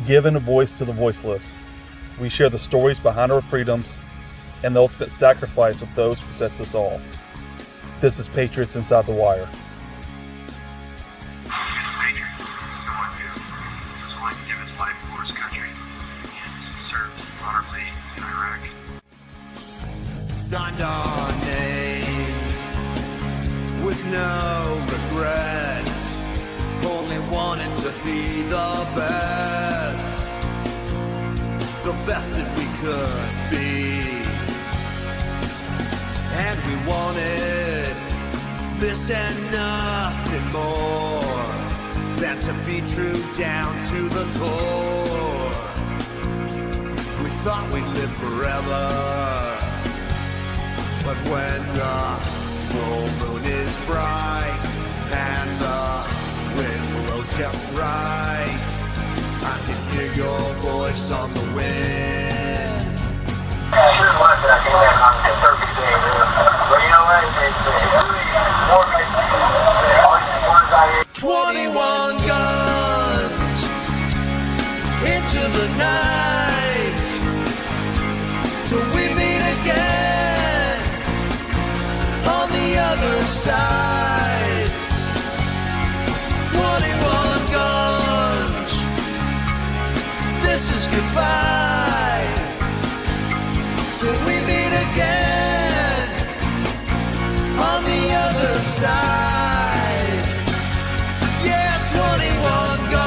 Giving a voice to the voiceless, we share the stories behind our freedoms and the ultimate sacrifice of those who protect us all. This is Patriots Inside the Wire. Patriot is someone who was willing to give his life for his country and served honorably in Iraq. Signed our names with no regrets. Only wanted to be the best that we could be. And we wanted this and nothing more than to be true down to the core. We thought we'd live forever, but when the full moon is bright and the wind blows just right, I can hear your voice on the wind. I should have left it. I came back on the perfect day, really. But you know what? It's really more good to all these words I hear. 21 guns into the night till we meet again on the other side. 21 guns, this is goodbye till we meet again on the other side. Yeah, 21 guns.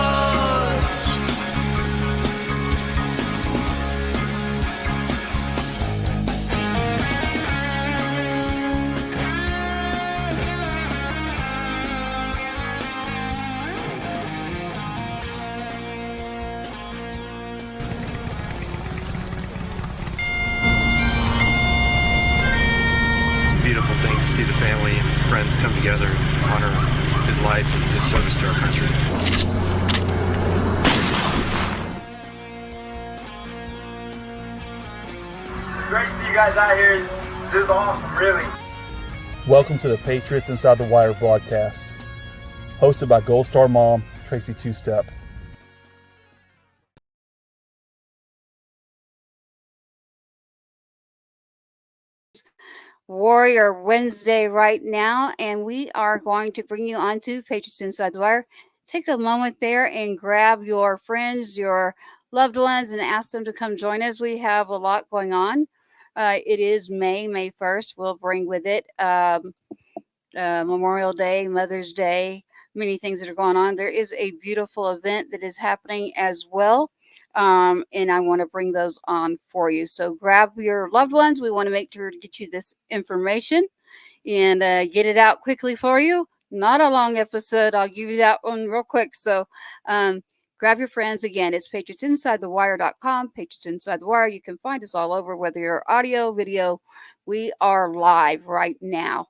Beautiful thing to see the family and friends come together and honor his life and his service to our country. It's great to see you guys out here. This is awesome, really. Welcome to the Patriots Inside the Wire broadcast, hosted by Gold Star mom, Tracy Two-Step. Warrior Wednesday right now, and we are going to bring you on to Patriots Inside the Wire. Take a moment there and grab your friends, your loved ones, and ask them to come join us. We have a lot going on. It is May 1st. We'll bring with it Memorial Day, Mother's Day, many things that are going on. There is a beautiful event that is happening as well. And I want to bring those on for you. So grab your loved ones. We want to make sure to get you this information and get it out quickly for you. Not a long episode. I'll give you that one real quick. So grab your friends. Again, it's patriotsinsidethewire.com, Patriots Inside the Wire. You can find us all over, whether you're audio, video. We are live right now.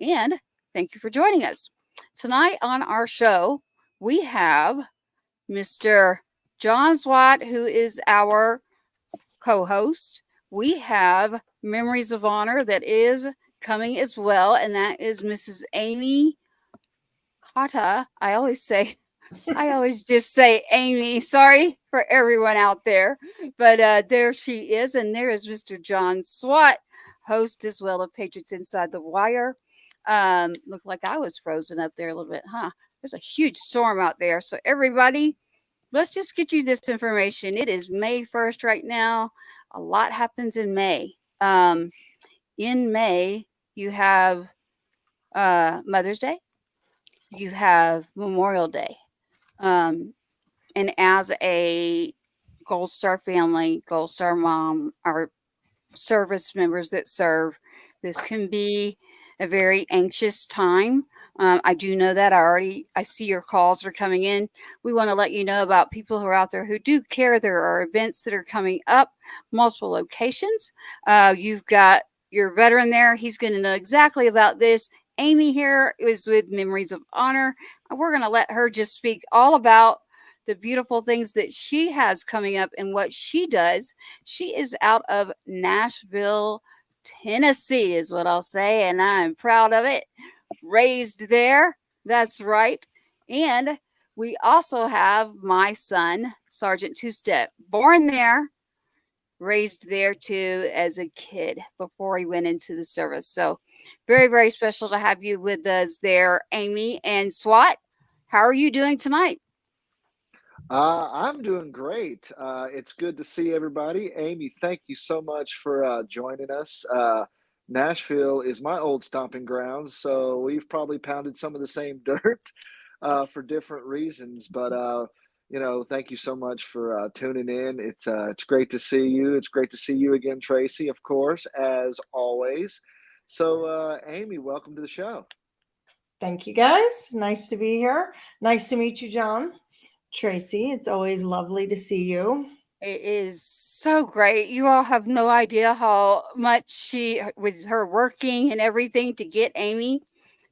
And thank you for joining us. Tonight on our show, we have Mr. John Swat, who is our co-host. We have Memories of Honor that is coming as well, and that is Mrs. Amy Cotta. I always just say Amy. Sorry for everyone out there, but there she is, and there is Mr. John Swat, host as well of Patriots Inside the Wire. Looked like I was frozen up there a little bit, huh? There's a huge storm out there, so everybody, let's just get you this information. It is May 1st right now. A lot happens in May. In May, you have Mother's Day. You have Memorial Day. And as a Gold Star family, Gold Star mom, our service members that serve, this can be a very anxious time. I do know that. I see your calls are coming in. We want to let you know about people who are out there who do care. There are events that are coming up, multiple locations. You've got your veteran there. He's going to know exactly about this. Amy here is with Memories of Honor. We're going to let her just speak all about the beautiful things that she has coming up and what she does. She is out of Nashville, Tennessee, is what I'll say, and I'm proud of it. Raised there, that's right. And We also have my son, Sergeant Two Step, born there, raised there too as a kid before he went into the service. So very, very special to have you with us there, Amy and SWAT. How are you doing tonight? I'm doing great. It's good to see everybody. Amy, thank you so much for joining us. Nashville is my old stomping grounds, so we've probably pounded some of the same dirt for different reasons. But thank you so much for tuning in. It's great to see you. It's great to see you again, Tracy, of course, as always. So, Amy, welcome to the show. Thank you, guys. Nice to be here. Nice to meet you, John. Tracy, it's always lovely to see you. It is so great. You all have no idea how much with her working and everything to get Amy,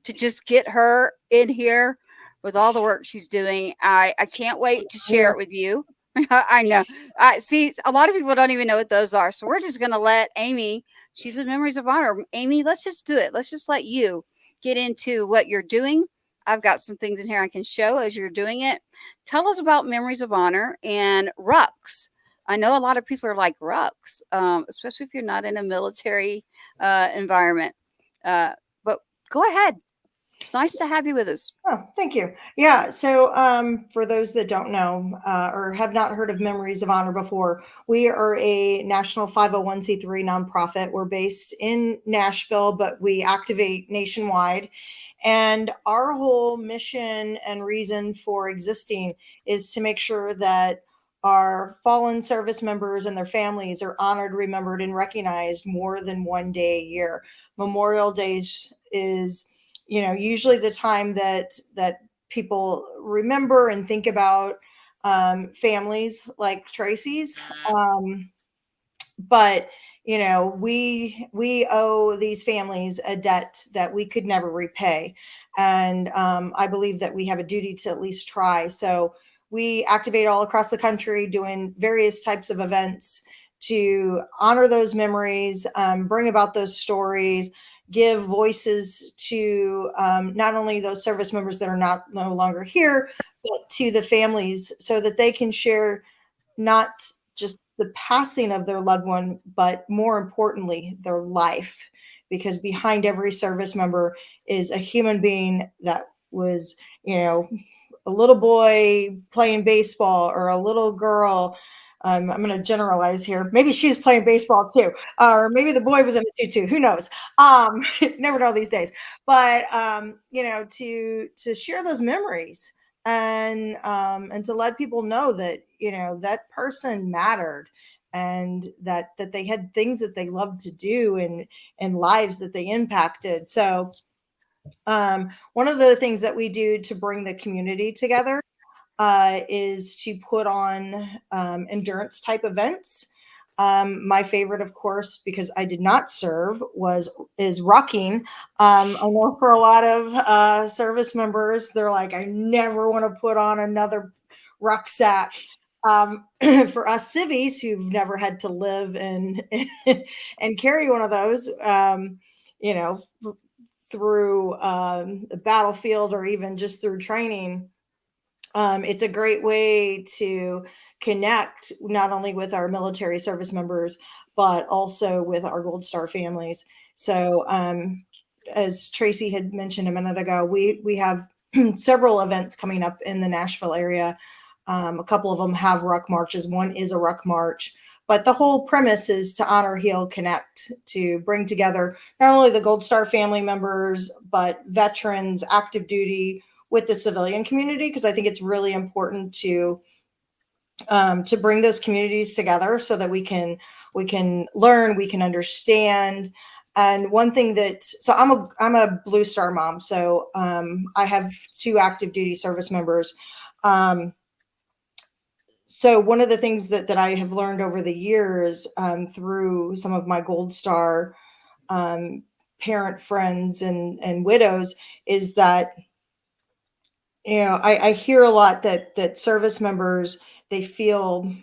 to just get her in here with all the work she's doing. I can't wait to share it with you. I know. I see a lot of people don't even know what those are. So we're just going to let Amy, she's the Memories of Honor. Amy, let's just do it. Let's just let you get into what you're doing. I've got some things in here I can show as you're doing it. Tell us about Memories of Honor and RUCKS. I know a lot of people are like RUCKS, especially if you're not in a military environment. But go ahead. Nice to have you with us. Oh, thank you. Yeah. So, for those that don't know or have not heard of Memories of Honor before, we are a national 501c3 nonprofit. We're based in Nashville, but we activate nationwide. And our whole mission and reason for existing is to make sure that our fallen service members and their families are honored, remembered, and recognized more than one day a year. Memorial Days is usually the time that people remember and think about families like Tracy's. But we owe these families a debt that we could never repay, and I believe that we have a duty to at least try. So we activate all across the country, doing various types of events to honor those memories, bring about those stories, give voices to not only those service members that are no longer here, but to the families, so that they can share not just the passing of their loved one, but more importantly, their life. Because behind every service member is a human being that was, a little boy playing baseball, or a little girl. I'm going to generalize here. Maybe she's playing baseball too, or maybe the boy was in a tutu. Who knows? Never know these days. But to share those memories, and to let people know that that person mattered, and that they had things that they loved to do, and lives that they impacted. So one of the things that we do to bring the community together is to put on endurance type events. My favorite, of course, because I did not serve, is rucking. I know for a lot of service members, they're like, I never want to put on another rucksack. For us civvies who've never had to live and and carry one of those, through the battlefield, or even just through training, it's a great way to connect not only with our military service members, but also with our Gold Star families. So, as Tracy had mentioned a minute ago, we have several events coming up in the Nashville area. A couple of them have ruck marches. One is a ruck march. But the whole premise is to honor, heal, connect, to bring together not only the Gold Star family members, but veterans, active duty, with the civilian community, because I think it's really important to bring those communities together so that we can learn, we can understand. And one thing so I'm a Blue Star mom, so I have 2 active duty service members. So one of the things that I have learned over the years through some of my Gold Star parent friends and widows is that I hear a lot that service members, they feel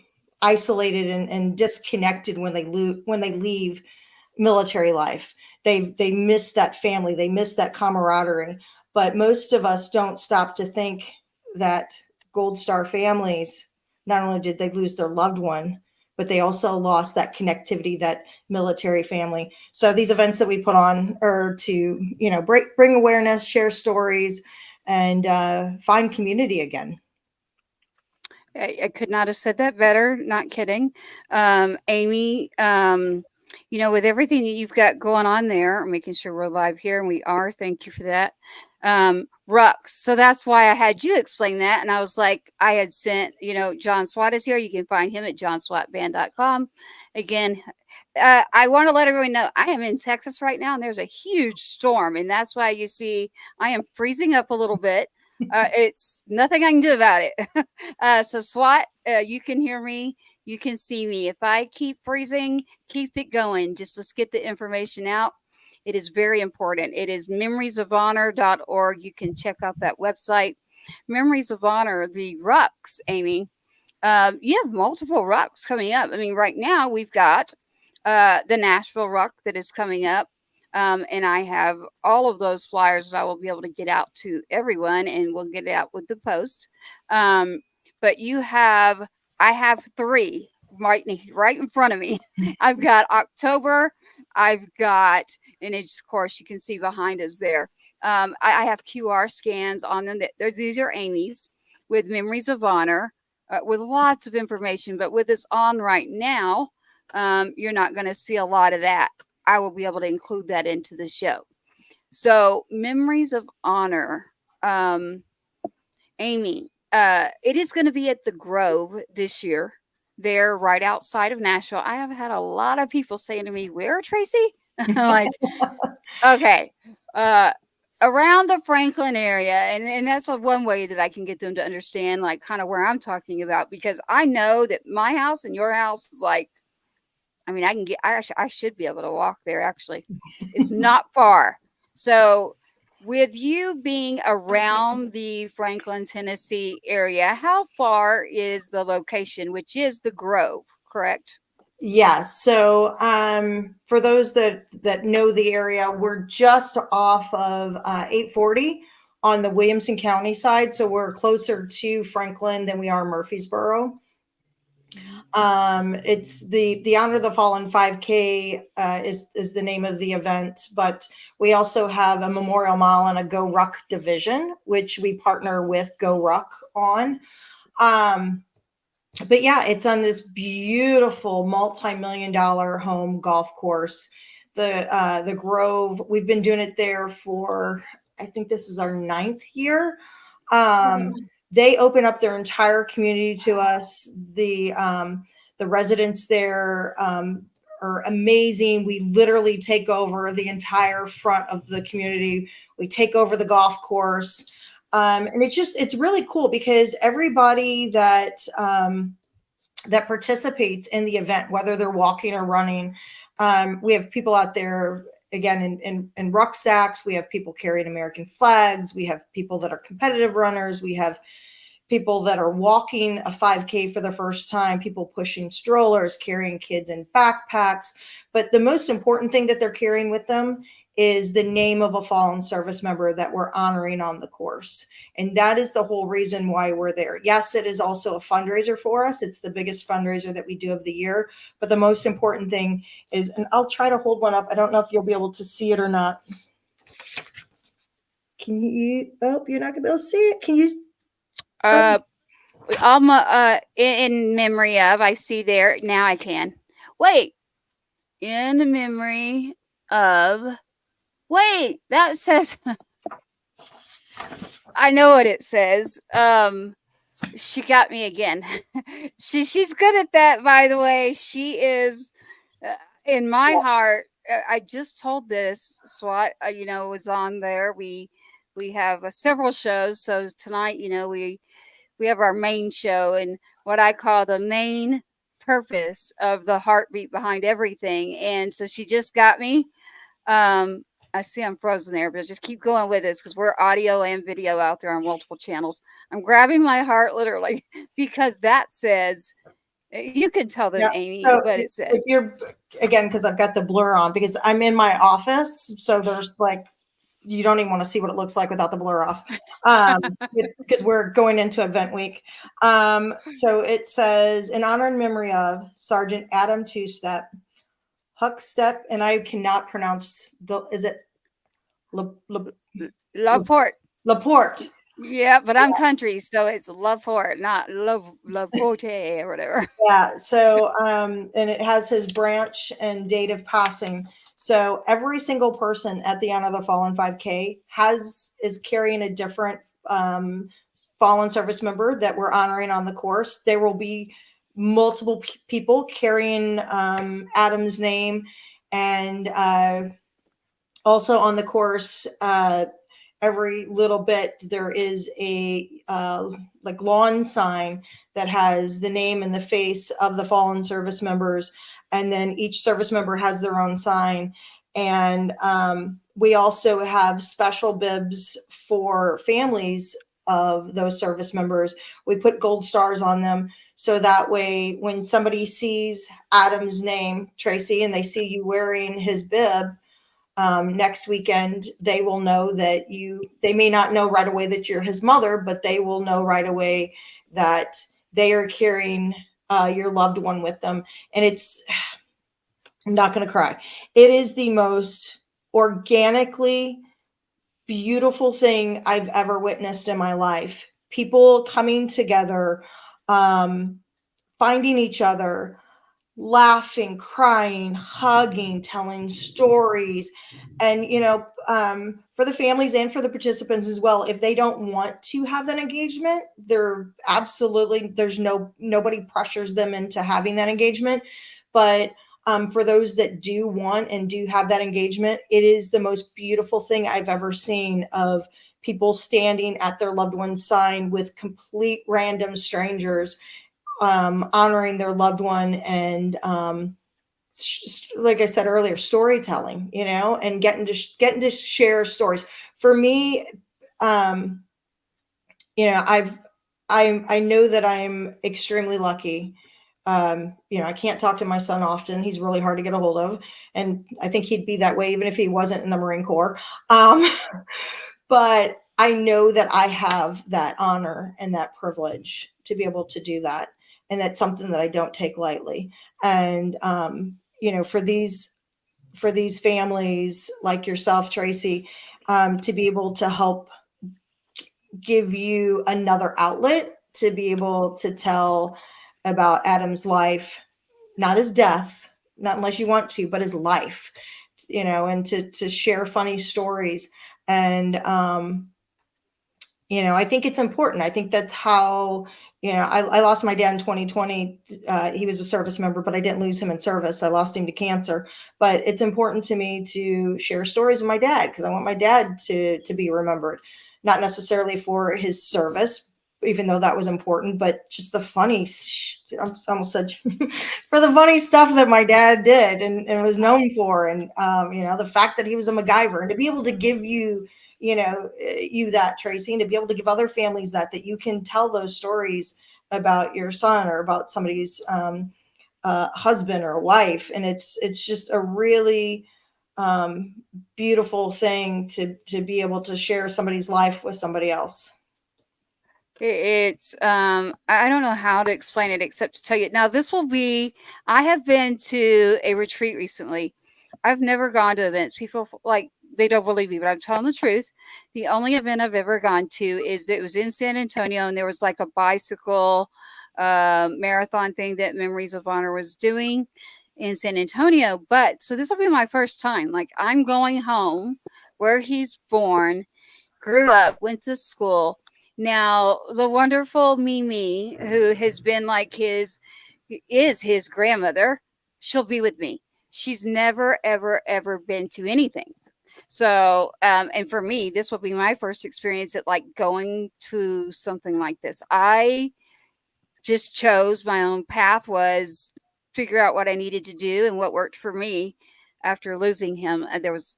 isolated and disconnected when they leave military life. They miss that family, they miss that camaraderie. But most of us don't stop to think that Gold Star families, not only did they lose their loved one, but they also lost that connectivity, that military family. So these events that we put on are to, bring awareness, share stories, and find community again. I could not have said that better. Not kidding. Amy, with everything that you've got going on there, making sure we're live here, and we are. Thank you for that. RUCKS. So that's why I had you explain that. And I was like, I had sent, John Swat is here. You can find him at johnswatband.com. Again, I want to let everyone know I am in Texas right now, and there's a huge storm. And that's why you see I am freezing up a little bit. It's nothing I can do about it. So SWAT, you can hear me. You can see me. If I keep freezing, keep it going. Just let's get the information out. It is very important. It is memoriesofhonor.org. You can check out that website. Memories of Honor, the RUCKS, Amy. You have multiple RUCKS coming up. I mean, right now we've got the Nashville RUCK that is coming up. And I have all of those flyers that I will be able to get out to everyone, and we'll get it out with the post. But I have 3 right in front of me. I've got October. I've got, and it's, of course, you can see behind us there. I have QR scans on them. These are Amy's with Memories of Honor, with lots of information. But with this on right now, you're not going to see a lot of that. I will be able to include that into the show. So Memories of Honor, Amy, it is going to be at the Grove this year. They're right outside of Nashville. I have had a lot of people saying to me, "Where, Tracy?" I'm like, okay, around the Franklin area. And that's one way that I can get them to understand, like, kind of where I'm talking about, because I know that my house and your house is like, I mean, I should be able to walk there. Actually, it's not far. So with you being around the Franklin, Tennessee area, how far is the location, which is the Grove, correct? Yes. So for those that know the area, we're just off of 840 on the Williamson County side. So we're closer to Franklin than we are Murfreesboro. It's the Honor the Fallen 5K is the name of the event, but we also have a Memorial Mile and a Go Ruck division, which we partner with Go Ruck on. But yeah, it's on this beautiful multi-million-dollar home golf course, the Grove. We've been doing it there for, I think this is our 9th year. They open up their entire community to us. The residents there are amazing. We literally take over the entire front of the community. We take over the golf course. And it's really cool because everybody that participates in the event, whether they're walking or running, we have people out there, again, in rucksacks. We have people carrying American flags. We have people that are competitive runners. We have people that are walking a 5K for the first time, people pushing strollers, carrying kids in backpacks. But the most important thing that they're carrying with them is the name of a fallen service member that we're honoring on the course. And that is the whole reason why we're there. Yes, it is also a fundraiser for us. It's the biggest fundraiser that we do of the year. But the most important thing is, and I'll try to hold one up. I don't know if you'll be able to see it or not. Can you, you're not gonna be able to see it. Can you? In memory of, I see there now. I can wait. In memory of, wait. That says. I know what it says. She got me again. She's good at that, by the way. She is in my heart. I just told this SWAT. Was on there. We have several shows. So tonight, we have our main show, and what I call the main purpose of the heartbeat behind everything. And so she just got me. I see I'm frozen there, but just keep going with this because we're audio and video out there on multiple channels. I'm grabbing my heart literally because that says, you can tell them, Amy, so what it says. If you're, again, because I've got the blur on because I'm in my office. So there's like you don't even want to see what it looks like without the blur off, because we're going into event week. So it says, in honor and memory of Sergeant Adam Two-Step, Huck Step, and I cannot pronounce is it Loveport. Laporte? Yeah, but I'm country, so it's Loveport, not Laporte or whatever. Yeah. So, and it has his branch and date of passing. So every single person at the Honor of the Fallen 5K is carrying a different fallen service member that we're honoring on the course. There will be multiple people carrying Adam's name, and also on the course, every little bit there is a like lawn sign that has the name and the face of the fallen service members, and then each service member has their own sign. And we also have special bibs for families of those service members. We put gold stars on them, so that way when somebody sees Adam's name, Tracy, and they see you wearing his bib, next weekend, they will know that they may not know right away that you're his mother, but they will know right away that they are carrying your loved one with them. And I'm not going to cry. It is the most organically beautiful thing I've ever witnessed in my life. People coming together, finding each other, laughing, crying, hugging, telling stories. And, for the families and for the participants as well, if they don't want to have that engagement, nobody pressures them into having that engagement. But for those that do want and do have that engagement, it is the most beautiful thing I've ever seen, of people standing at their loved one's sign with complete random strangers, honoring their loved one, and like I said earlier, storytelling, and getting to share stories. For me, I know that I'm extremely lucky. I can't talk to my son often. He's really hard to get a hold of, and I think he'd be that way even if he wasn't in the Marine Corps. But I know that I have that honor and that privilege to be able to do that. And that's something that I don't take lightly. And, for these families like yourself, Tracy, to be able to help give you another outlet to be able to tell about Adam's life, not his death, not unless you want to, but his life, and to share funny stories. And, I think it's important. I think that's how, I lost my dad in 2020. He was a service member, but I didn't lose him in service. I lost him to cancer. But it's important to me to share stories of my dad, because I want my dad to be remembered, not necessarily for his service, even though that was important, but just the funny, I almost said, for the funny stuff that my dad did and was known for. And, the fact that he was a MacGyver, and to be able to give you, you that, Tracy, and to be able to give other families that you can tell those stories about your son or about somebody's husband or wife. And it's just a really beautiful thing to be able to share somebody's life with somebody else. It's I don't know how to explain it except to tell you. Now I have been to a retreat recently. I've never gone to events. People they don't believe me, but I'm telling the truth. The only event I've ever gone to it was in San Antonio, and there was like a bicycle marathon thing that Memories of Honor was doing in San Antonio. But so this will be my first time. Like, I'm going home where he's born, grew up, went to school. Now, the wonderful Mimi, who has been is his grandmother, she'll be with me. She's never, ever, ever been to anything. So, and for me, this will be my first experience at going to something like this. I just chose my own path, was figure out what I needed to do and what worked for me after losing him. And there's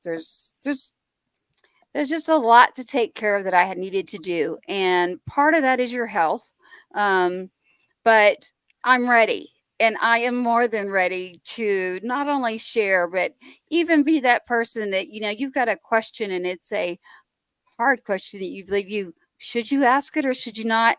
just a lot to take care of that I had needed to do. And part of that is your health. But I'm ready. And I am more than ready to not only share, but even be that person that, you've got a question and it's a hard question that you believe should you ask it or should you not?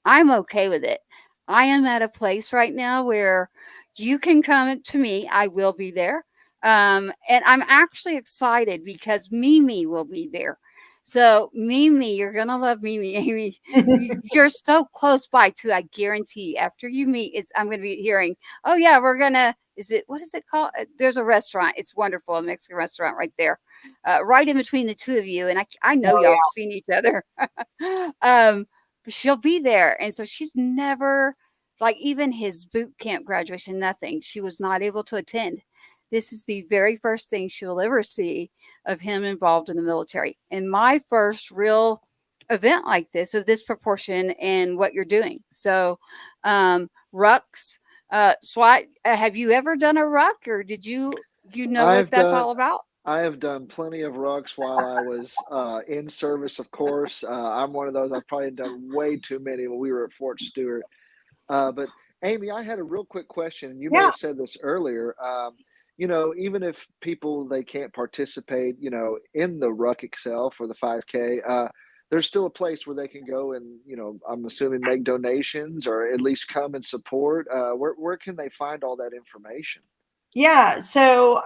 I'm okay with it. I am at a place right now where you can come to me. I will be there. And I'm actually excited because Mimi will be there. So Mimi, you're gonna love Mimi, Amy. You're so close by too. I guarantee. After you meet, I'm gonna be hearing. Oh yeah, we're gonna. What is it called? There's a restaurant. It's wonderful, a Mexican restaurant right there, right in between the two of you. And I know Oh, y'all have seen each other. But she'll be there, and so she's never like even his boot camp graduation. Nothing. She was not able to attend. This is the very first thing she'll ever see of him involved in the military. And my first real event like this, of this proportion and what you're doing. So, RUCKS, SWAT, have you ever done a RUCK or did you know what I've that's done all about? I have done plenty of rucks while I was in service, of course. I'm one of those. I've probably done way too many when we were at Fort Stewart. But Amy, I had a real quick question, and you may yeah. have said this earlier. Even if people they can't participate, in the ruck itself or the 5K, there's still a place where they can go and, I'm assuming make donations or at least come and support. Where can they find all that information? Yeah, so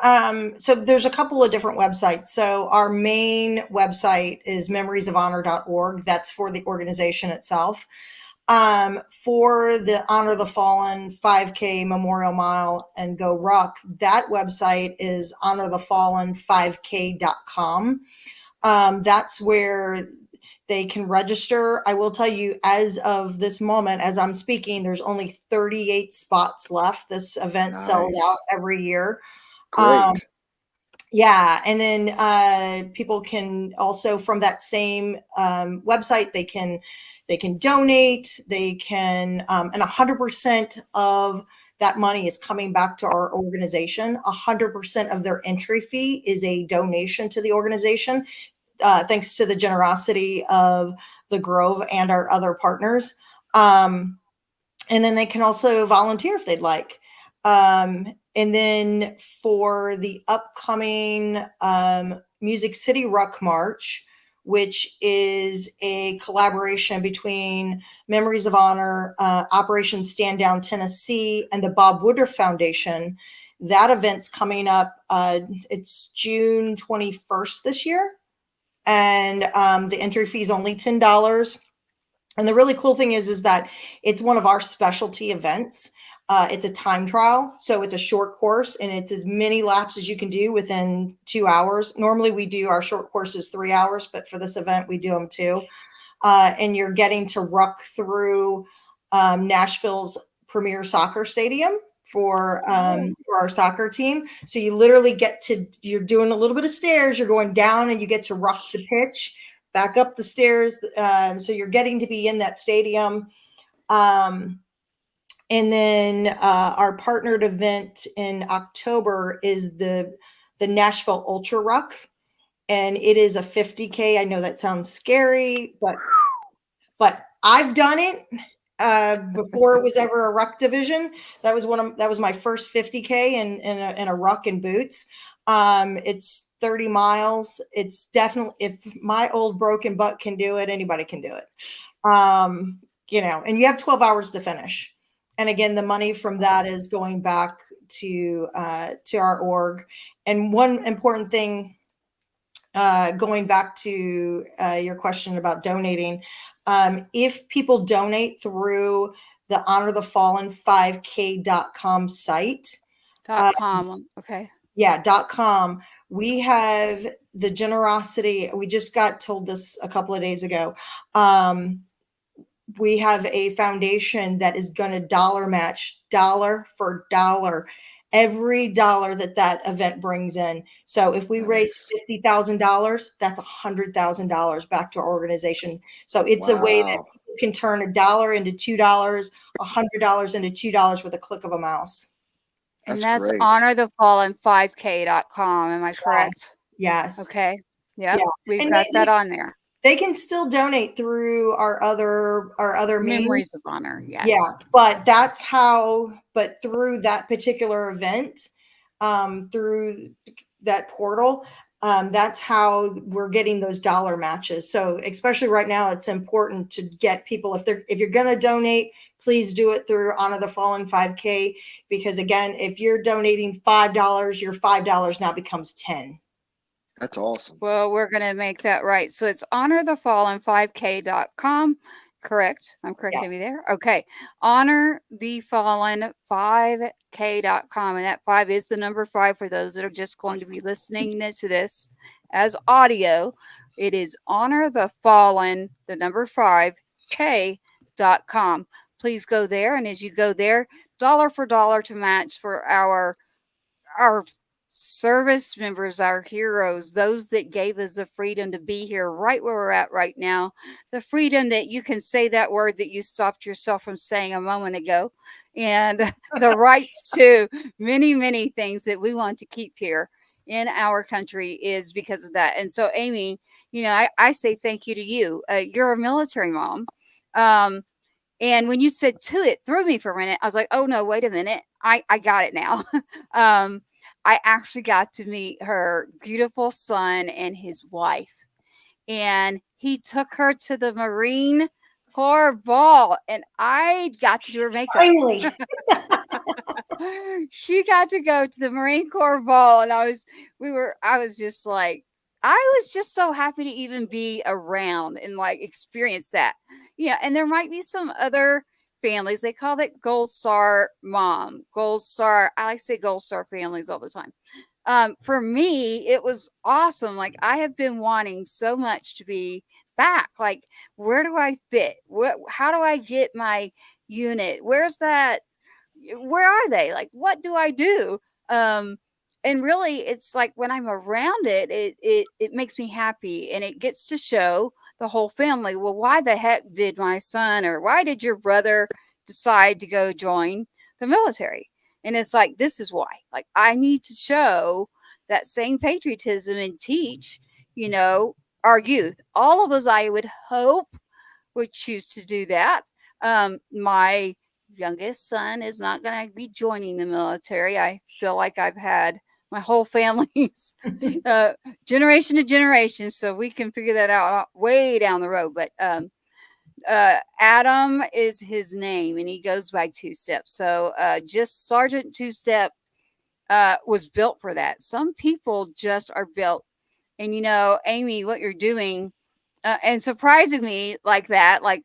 there's a couple of different websites. So our main website is memoriesofhonor.org. That's for the organization itself. For the Honor the Fallen 5K Memorial Mile and Go Ruck, that website is honorthefallen5k.com. That's where they can register. I will tell you, as of this moment, as I'm speaking, there's only 38 spots left. This event sells Nice. out every year. Great. Yeah, and then people can also from that same website they can donate. They can and 100% of that money is coming back to our organization. 100% of their entry fee is a donation to the organization, thanks to the generosity of the Grove and our other partners. And then they can also volunteer if they'd like. And then for the upcoming Music City Ruck March, which is a collaboration between Memories of Honor, Operation Stand Down Tennessee, and the Bob Woodruff Foundation. That event's coming up. It's June 21st this year. And the entry fee is only $10. And the really cool thing is that it's one of our specialty events. It's a time trial, so it's a short course, and it's as many laps as you can do within 2 hours. Normally, we do our short courses 3 hours, but for this event, we do them 2. And you're getting to ruck through Nashville's premier soccer stadium for our soccer team. So you literally you're doing a little bit of stairs. You're going down, and you get to ruck the pitch, back up the stairs. So you're getting to be in that stadium. And then our partnered event in October is the Nashville Ultra Ruck, and it is a 50K. I know that sounds scary, but I've done it before it was ever a ruck division. That was my first 50K in a ruck and boots. It's 30 miles. It's definitely, if my old broken butt can do it, anybody can do it. And you have 12 hours to finish. And again, the money from that is going back to our org. And one important thing, going back to your question about donating, if people donate through the honorthefallen5k.com site, .com. Okay. yeah, .com, we have the generosity. We just got told this a couple of days ago. We have a foundation that is going to dollar match, dollar for dollar, every dollar that event brings in. So if we raise $50,000, that's $100,000 back to our organization. So it's a way that you can turn $1 into $2, $100 into $2 with a click of a mouse. And that's honorthefallen5k.com. Am I correct? Yes. Okay. Yep. Yeah. We've And got that on there. They can still donate through our other means. Memories of Honor. Yeah, Yes. but that's how. But through that particular event, through that portal, that's how we're getting those dollar matches. So especially right now, it's important to get people, if you're going to donate, please do it through Honor the Fallen 5K, because again, if you're donating $5, your $5 now becomes 10. That's awesome. Well, we're going to make that right. So it's honorthefallen5k.com. Correct. I'm correct, Yes. Amy, there. Okay. Honorthefallen5k.com. And that 5 is the number 5 for those that are just going to be listening to this as audio. It is honorthefallen, the number 5k.com. Please go there. And as you go there, dollar for dollar to match for our service members, our heroes, those that gave us the freedom to be here right where we're at right now, the freedom that you can say that word that you stopped yourself from saying a moment ago, and the rights to many, many things that we want to keep here in our country is because of that. And so, Amy, I say thank you to you. You're a military mom. And when you said to it threw me for a minute, I was like, oh no, wait a minute. I got it now. I actually got to meet her beautiful son and his wife. And he took her to the Marine Corps ball, and I got to do her makeup. Finally. She got to go to the Marine Corps ball, and I was just like, I was just so happy to even be around and like experience that. Yeah, and there might be some other families. They call it Gold Star Mom, Gold Star. I like to say Gold Star families all the time. For me, it was awesome. Like, I have been wanting so much to be back. Like, where do I fit? How do I get my unit? Where's that? Where are they? Like, what do I do? And really, it's like when I'm around it, it makes me happy, and it gets to show the whole family, well, why the heck did my son or why did your brother decide to go join the military? And it's like, this is why. Like, I need to show that same patriotism and teach, our youth. All of us, I would hope, would choose to do that. My youngest son is not going to be joining the military. I feel like I've had my whole family's generation to generation, so we can figure that out way down the road. But Adam is his name, and he goes by Two Step. So just Sergeant Two Step was built for that. Some people just are built. And Amy, what you're doing and surprising me like that, like,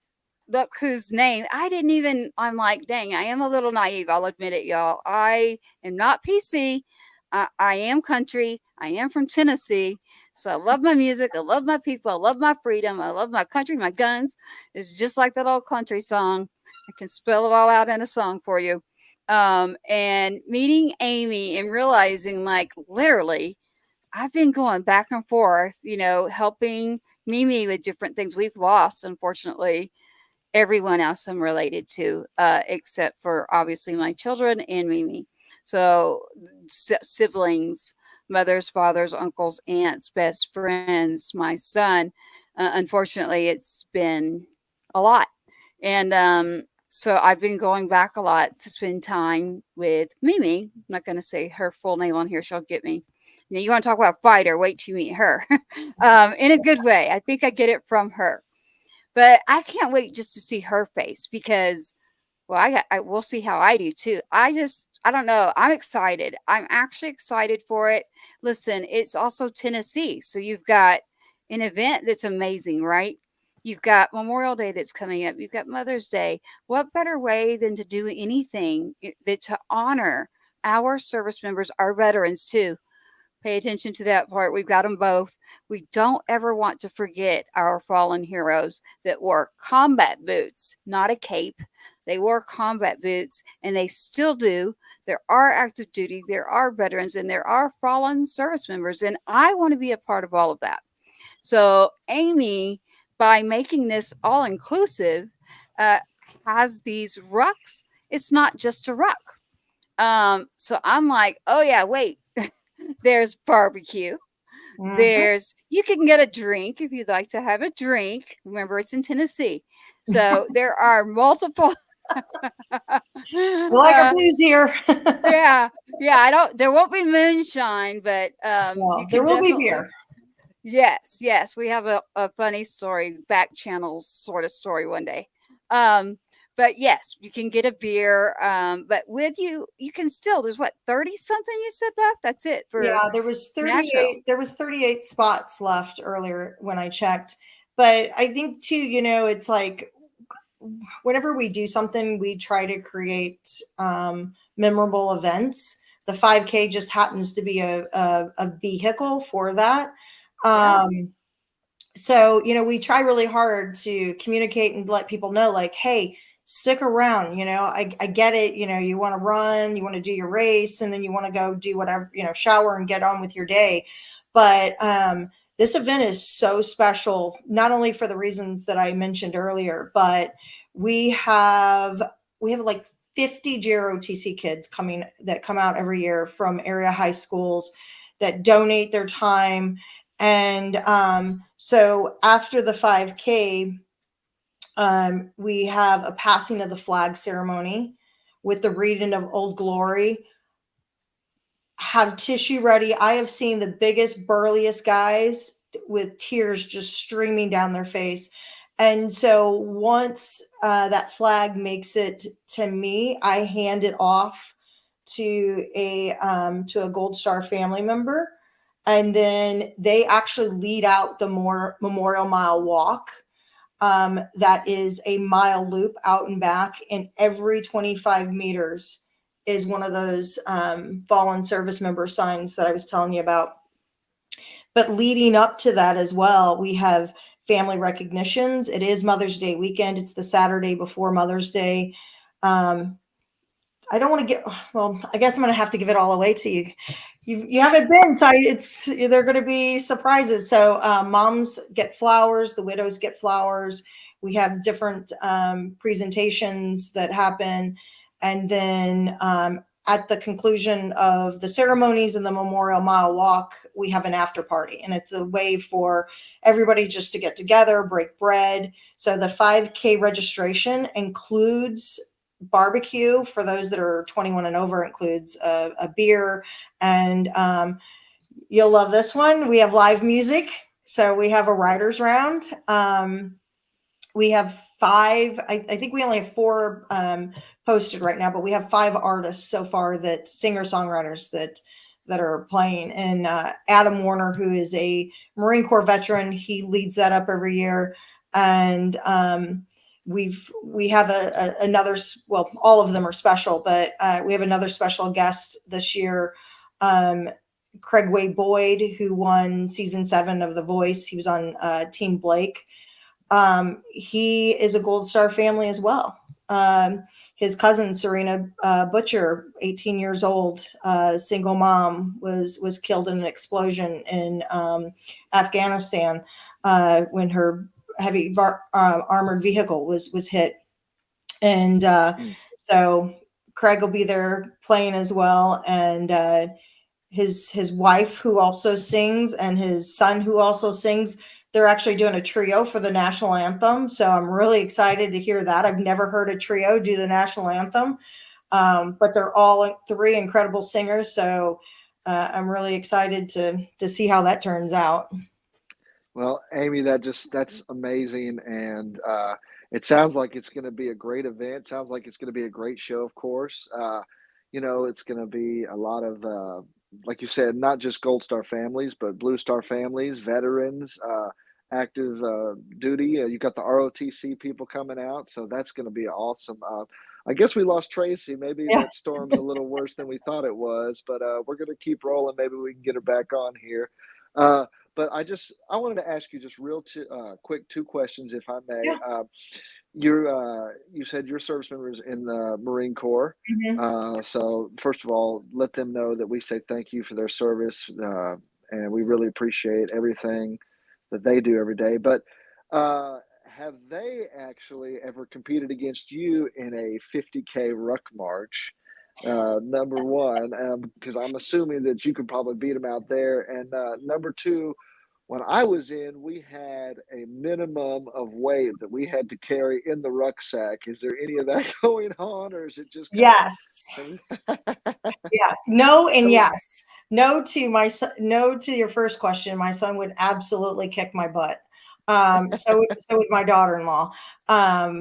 look whose name I didn't even. I'm like, dang, I am a little naive. I'll admit it, y'all. I am not PC. I am country. I am from Tennessee. So I love my music. I love my people. I love my freedom. I love my country, my guns. It's just like that old country song. I can spell it all out in a song for you. And meeting Amy and realizing, like, literally, I've been going back and forth, helping Mimi with different things we've lost, unfortunately. Everyone else I'm related to, except for obviously my children and Mimi. So siblings, mothers, fathers, uncles, aunts, best friends, my son. Unfortunately, it's been a lot. And so I've been going back a lot to spend time with Mimi. I'm not going to say her full name on here. She'll get me. Now, you want to talk about a fighter, wait till you meet her. In a good way. I think I get it from her. But I can't wait just to see her face because, well, we'll see how I do too. I don't know. I'm excited. I'm actually excited for it. Listen, it's also Tennessee. So you've got an event that's amazing, right? You've got Memorial Day that's coming up. You've got Mother's Day. What better way than to do anything that to honor our service members, our veterans too? Pay attention to that part. We've got them both. We don't ever want to forget our fallen heroes that wore combat boots, not a cape. They wore combat boots, and they still do. There are active duty, there are veterans, and there are fallen service members. And I want to be a part of all of that. So Amy, by making this all inclusive, has these rucks. It's not just a ruck. So I'm like, oh yeah, wait. There's barbecue. Mhm. You can get a drink if you'd like to have a drink. Remember, it's in Tennessee. So there are multiple. We like our uh, booze here. yeah, yeah. There won't be moonshine, but you Well, there can will be definitely. beer. Yes, yes. We have a funny story, back channels sort of story one day. Um, but yes, you can get a beer. But with you, you can still. There's what, 30 something you said left. That's it for Yeah, there was Nashville. 38 there was 38 spots left earlier when I checked. But I think too, it's like whenever we do something, we try to create memorable events. The 5K just happens to be a vehicle for that. Yeah. Um, so we try really hard to communicate and let people know, like, hey, stick around. I get it. You want to run, you want to do your race, and then you want to go do whatever, shower and get on with your day. But this event is so special, not only for the reasons that I mentioned earlier, but we have like 50 JROTC kids that come out every year from area high schools that donate their time. And so after the 5K, we have a passing of the flag ceremony with the reading of Old Glory. Have tissue ready. I have seen the biggest, burliest guys with tears just streaming down their face. And so once that flag makes it to me, I hand it off to a Gold Star family member, and then they actually lead out the Memorial Mile walk. That is a mile loop out and back, and every 25 meters is one of those fallen service member signs that I was telling you about. But leading up to that as well, we have family recognitions. It is Mother's Day weekend. It's the Saturday before Mother's Day. Um, I don't want to get, well, I guess I'm going to have to give it all away to you. You haven't been, so they're going to be surprises. So moms get flowers, the widows get flowers. We have different presentations that happen. And then at the conclusion of the ceremonies and the Memorial Mile Walk, we have an after party. And it's a way for everybody just to get together, break bread. So the 5K registration includes barbecue for those that are 21 and over, includes a beer, and you'll love this one. We have live music, so we have a writers round. We have five. I think we only have four posted right now, but we have five artists so far, that singer songwriters that are playing. And Adam Warner, who is a Marine Corps veteran, he leads that up every year. And we have another, well, all of them are special, but we have another special guest this year, Craig Way Boyd, who won season 7 of The Voice. He was on Team Blake. He is a Gold Star family as well. His cousin Serena Butcher, 18 years old, single mom, was killed in an explosion in Afghanistan when her heavy armored vehicle was hit. And so Craig will be there playing as well, and his wife, who also sings, and his son, who also sings. They're actually doing a trio for the national anthem, so I'm really excited to hear that. I've never heard a trio do the national anthem, but they're all three incredible singers, so I'm really excited to see how that turns out. Well, Amy, that's amazing, and it sounds like it's going to be a great event. Sounds like it's going to be a great show. Of course, it's going to be a lot of, like you said, not just Gold Star families, but Blue Star families, veterans, active duty. You got the ROTC people coming out, so that's going to be awesome. I guess we lost Tracy. Maybe Yeah. that storm's a little worse than we thought it was, but we're going to keep rolling. Maybe we can get her back on here. But I wanted to ask you just quick 2 questions, if I may. Yeah. You said your service members in the Marine Corps. Mhm. So first of all, let them know that we say thank you for their service, and we really appreciate everything that they do every day. But have they actually ever competed against you in a 50K ruck march? Number one, because I'm assuming that you could probably beat them out there. And number two, when I was in, we had a minimum of weight that we had to carry in the rucksack. Is there any of that going on, or is it just kind Yes. of? Yeah. No and So, yes. No to my son. No to your first question. My son would absolutely kick my butt. So would my daughter-in-law.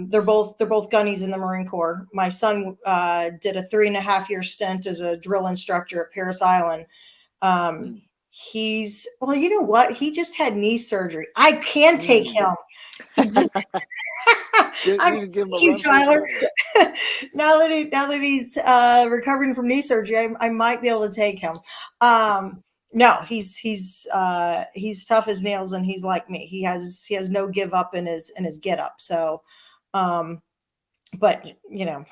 They're both gunnies in the Marine Corps. My son did a 3.5 year stint as a drill instructor at Paris Island. Um, mm, he's well, you know what? He just had knee surgery. I can take mm. him. He just You I can give him a thank you, run for his Tyler. money. Now that he's recovering from knee surgery, I might be able to take him. No, he's tough as nails, and he's like me. He has no give up in his get up. So, um, but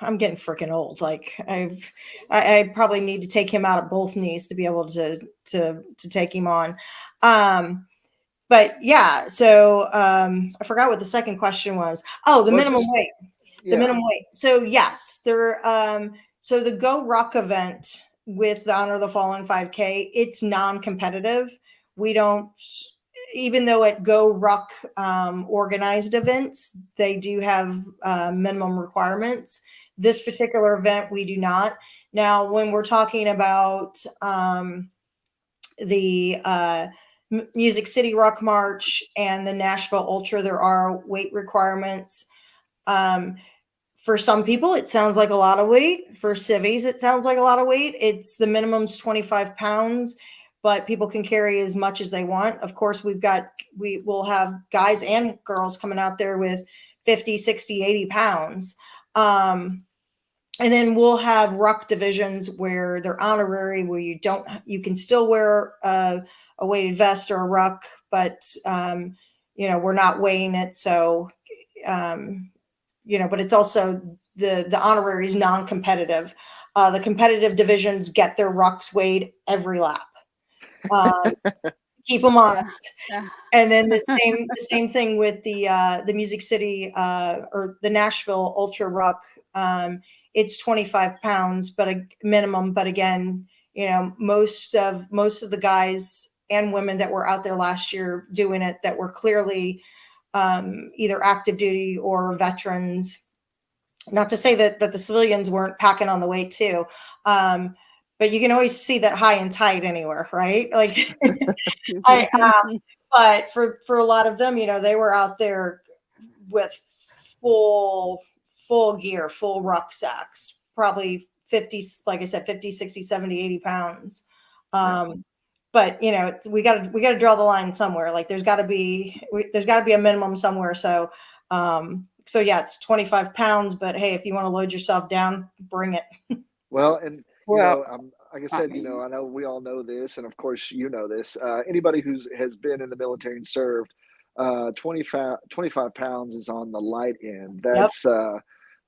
I'm getting freaking old. Like I probably need to take him out at both knees to be able to take him on. But yeah, so I forgot what the second question was. Oh, the Well, minimum just weight. The yeah. minimum weight. So yes, so the Go Ruck event with the Honor the Fallen 5K, it's non-competitive. We don't, even though at Go Ruck organized events, they do have minimum requirements. This particular event, we do not. Now, when we're talking about the Music City Ruck March and the Nashville Ultra, there are weight requirements. Um, for some people, it sounds like a lot of weight. For civvies, it sounds like a lot of weight. It's the minimum's 25 pounds, but people can carry as much as they want. Of course, we will have guys and girls coming out there with 50, 60, 80 pounds. And then we'll have ruck divisions where they're honorary, where you can still wear a weighted vest or a ruck, but we're not weighing it. So, but it's also the honorary is non-competitive. The competitive divisions get their rucks weighed every lap. Keep them Yeah. honest. Yeah. And then the same thing with the Music City or the Nashville Ultra Ruck. It's 25 pounds, but a minimum. But again, most of the guys and women that were out there last year doing it that were clearly either active duty or veterans. Not to say that the civilians weren't packing on the weight too. But you can always see that high and tight anywhere, right? Like I but for a lot of them, they were out there with full gear, full rucksacks, probably 50, like I said, 50, 60, 70, 80 pounds. Yeah. But we gotta draw the line somewhere. Like there's gotta be a minimum somewhere. So yeah, it's 25 pounds, but hey, if you want to load yourself down, bring it. Well, and Well, like I I said, mean, I know we all know this, and of course you know this. Anybody who's has been in the military and served, 25 pounds is on the light end. Yep.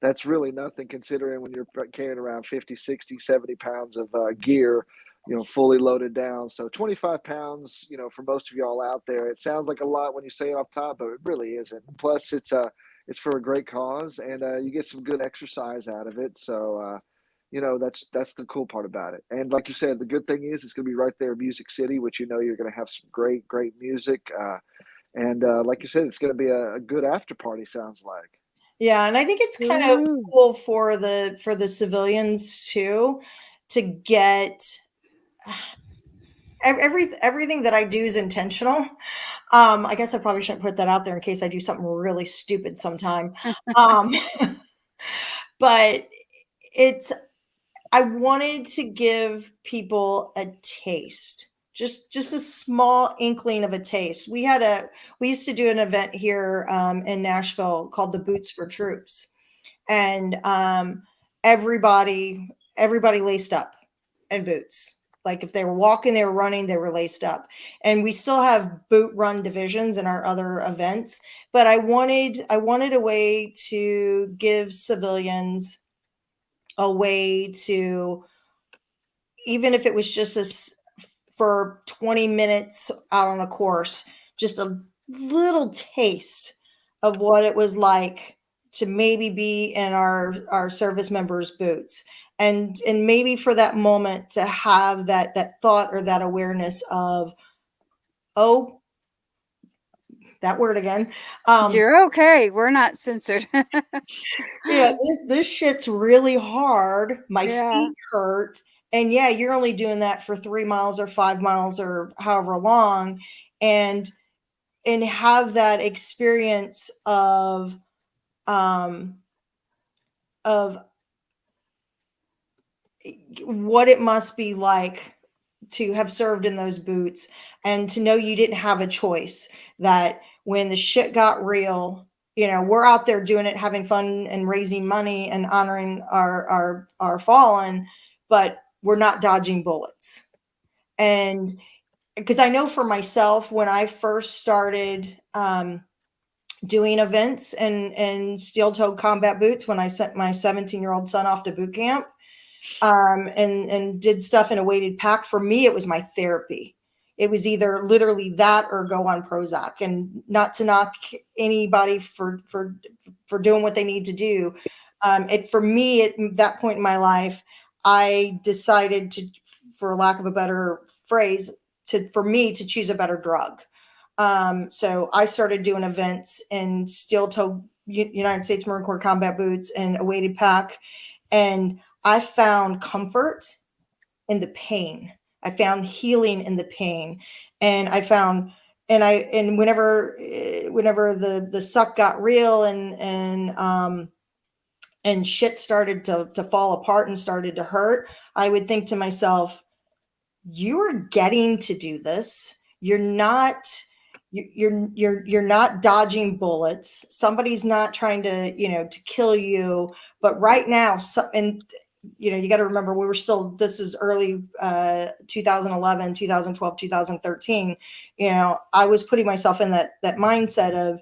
That's really nothing considering when you're carrying around 50, 60, 70 pounds of gear, fully loaded down. So 25 pounds, for most of y'all out there, it sounds like a lot when you say it off top, but it really isn't. Plus, it's for a great cause, and you get some good exercise out of it. So. That's the cool part about it. And like you said, the good thing is it's going to be right there in Music City, which you're going to have some great music. And like you said, it's going to be a good after party. Sounds like. Yeah, and I think it's kind of Woo. cool for the civilians too to get everything that I do is intentional. I guess I probably shouldn't put that out there in case I do something really stupid sometime. Um, but I wanted to give people a taste, just a small inkling of a taste. We used to do an event here in Nashville called the Boots for Troops, and everybody laced up in boots. Like if they were walking, they were running, they were laced up. And we still have boot run divisions in our other events, but I wanted a way to give civilians a way to, even if it was just for 20 minutes out on a course, just a little taste of what it was like to maybe be in our service members' boots. and maybe for that moment to have that thought or that awareness of, oh, that word again. You're okay. We're not censored. Yeah, this shit's really hard. My Yeah. feet hurt. And yeah, you're only doing that for 3 miles or 5 miles or however long. And have that experience um of what it must be like to have served in those boots, and to know you didn't have a choice, that when the shit got real, we're out there doing it, having fun and raising money and honoring our fallen, but we're not dodging bullets. And because I know for myself, when I first started doing events and steel-toed combat boots, when I sent my 17-year-old son off to boot camp, and did stuff in a weighted pack, for me, it was my therapy. It was either literally that or go on Prozac. And not to knock anybody for doing what they need to do. It for me, at that point in my life, I decided to, for lack of a better phrase, for me to choose a better drug. So I started doing events in steel-toe United States Marine Corps combat boots and a weighted pack, and I found comfort in the pain. I found healing in the pain, and I found, and whenever the suck got real, and shit started to fall apart and started to hurt, I would think to myself, you're getting to do this. You're not dodging bullets. Somebody's not trying to kill you. But right now, and you got to remember, this is early 2011, 2012, 2013. I was putting myself in that mindset of,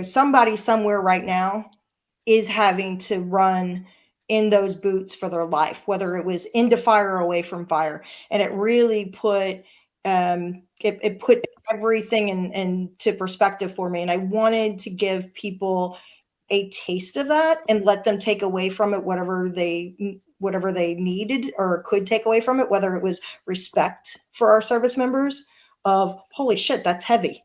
somebody somewhere right now is having to run in those boots for their life, whether it was into fire or away from fire. And it really put it put everything into perspective for me. And I wanted to give people a taste of that and let them take away from it whatever they needed or could take away from it, whether it was respect for our service members of, holy shit, that's heavy,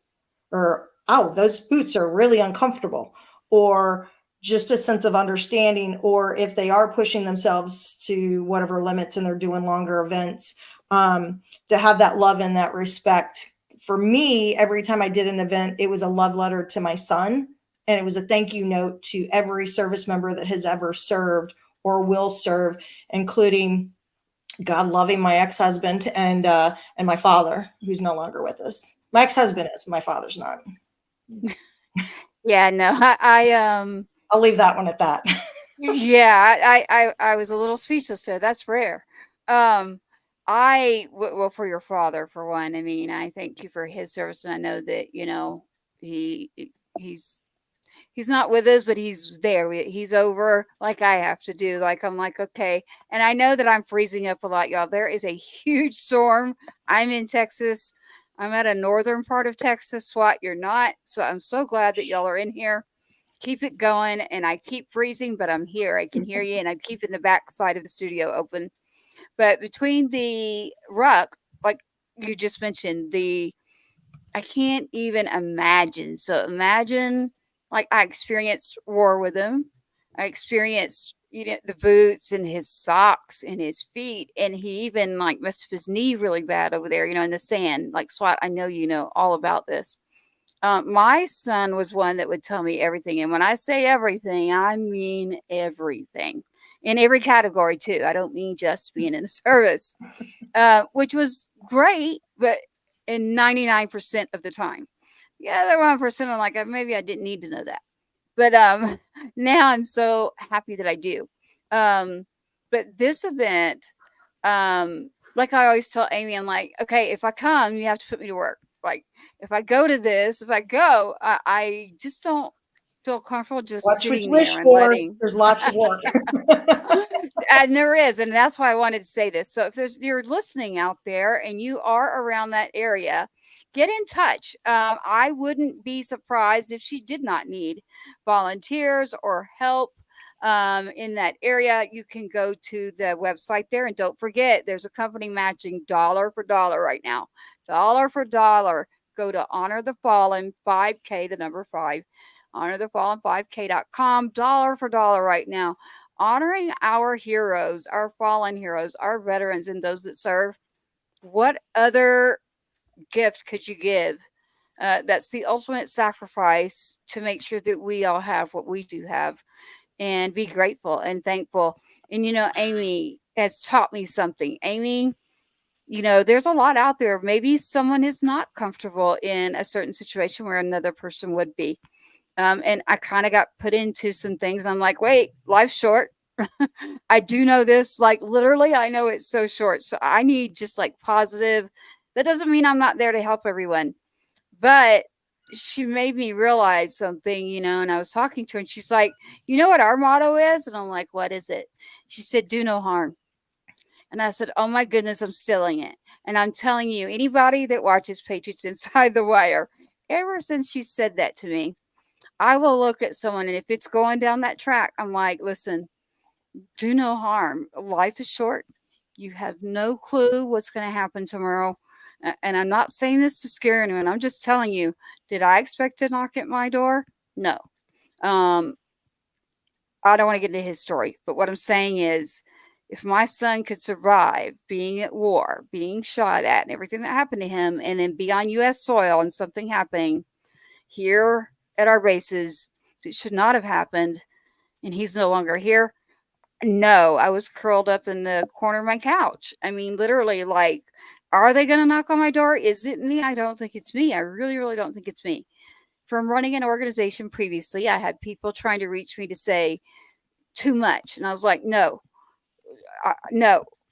or, oh, those boots are really uncomfortable, or just a sense of understanding, or if they are pushing themselves to whatever limits and they're doing longer events, to have that love and that respect. For me, every time I did an event, it was a love letter to my son, and it was a thank you note to every service member that has ever served or will serve, including, God loving, my ex-husband and my father, who's no longer with us. My ex-husband is, my father's not. Yeah, no, I'll leave that one at that. yeah, I was a little speechless. So that's rare. Well, for your father, for one, I mean, I thank you for his service, and I know that he he's he's not with us, but he's there. He's over like I have to do. Like, I'm like, okay. And I know that I'm freezing up a lot, y'all. There is a huge storm. I'm in Texas. I'm at a northern part of Texas. SWAT, you're not. So I'm so glad that y'all are in here. Keep it going. And I keep freezing, but I'm here. I can hear you. And I'm keeping the back side of the studio open. But between the ruck, like you just mentioned, I can't even imagine. So imagine, like, I experienced war with him. I experienced, the boots and his socks and his feet. And he even like messed up his knee really bad over there, in the sand. Like, SWAT, I know you know all about this. My son was one that would tell me everything. And when I say everything, I mean everything in every category too. I don't mean just being in the service, which was great, but in 99% of the time. The other 1%, I'm like, maybe I didn't need to know that. But now I'm so happy that I do. But this event, like I always tell Amy, I'm like, okay, if I come, you have to put me to work. Like, if I go to this, I just don't feel comfortable just Watch what sitting you wish there and for. letting. There's lots of work. And there is, and that's why I wanted to say this. So if you're listening out there and you are around that area, get in touch. I wouldn't be surprised if she did not need volunteers or help. in that area, you can go to the website there. And don't forget, there's a company matching dollar for dollar right now. Dollar for dollar. Go to Honor the Fallen 5K, the number 5, honorthefallen5k.com. Dollar for dollar right now. Honoring our heroes, our fallen heroes, our veterans, and those that serve. What other gift could you give? That's the ultimate sacrifice to make sure that we all have what we do have, and be grateful and thankful. And, Amy has taught me something. Amy, there's a lot out there. Maybe someone is not comfortable in a certain situation where another person would be. And I kind of got put into some things. I'm like, wait, life's short. I do know this, like literally, I know it's so short. So I need just like positive. That doesn't mean I'm not there to help everyone, but she made me realize something, and I was talking to her and she's like, you know what our motto is? And I'm like, what is it? She said, do no harm. And I said, oh my goodness, I'm stealing it. And I'm telling you, anybody that watches Patriots Inside the Wire, ever since she said that to me, I will look at someone, and if it's going down that track, I'm like, listen, do no harm. Life is short. You have no clue what's going to happen tomorrow. And I'm not saying this to scare anyone. I'm just telling you, did I expect to knock at my door? No. I don't want to get into his story, but what I'm saying is, if my son could survive being at war, being shot at, and everything that happened to him, and then be on U.S. soil and something happening here at our bases that should not have happened, and he's no longer here. No, I was curled up in the corner of my couch. I mean, literally, like, are they going to knock on my door? Is it me? I don't think it's me. I really, really don't think it's me. From running an organization previously, I had people trying to reach me to say too much. And I was like, no.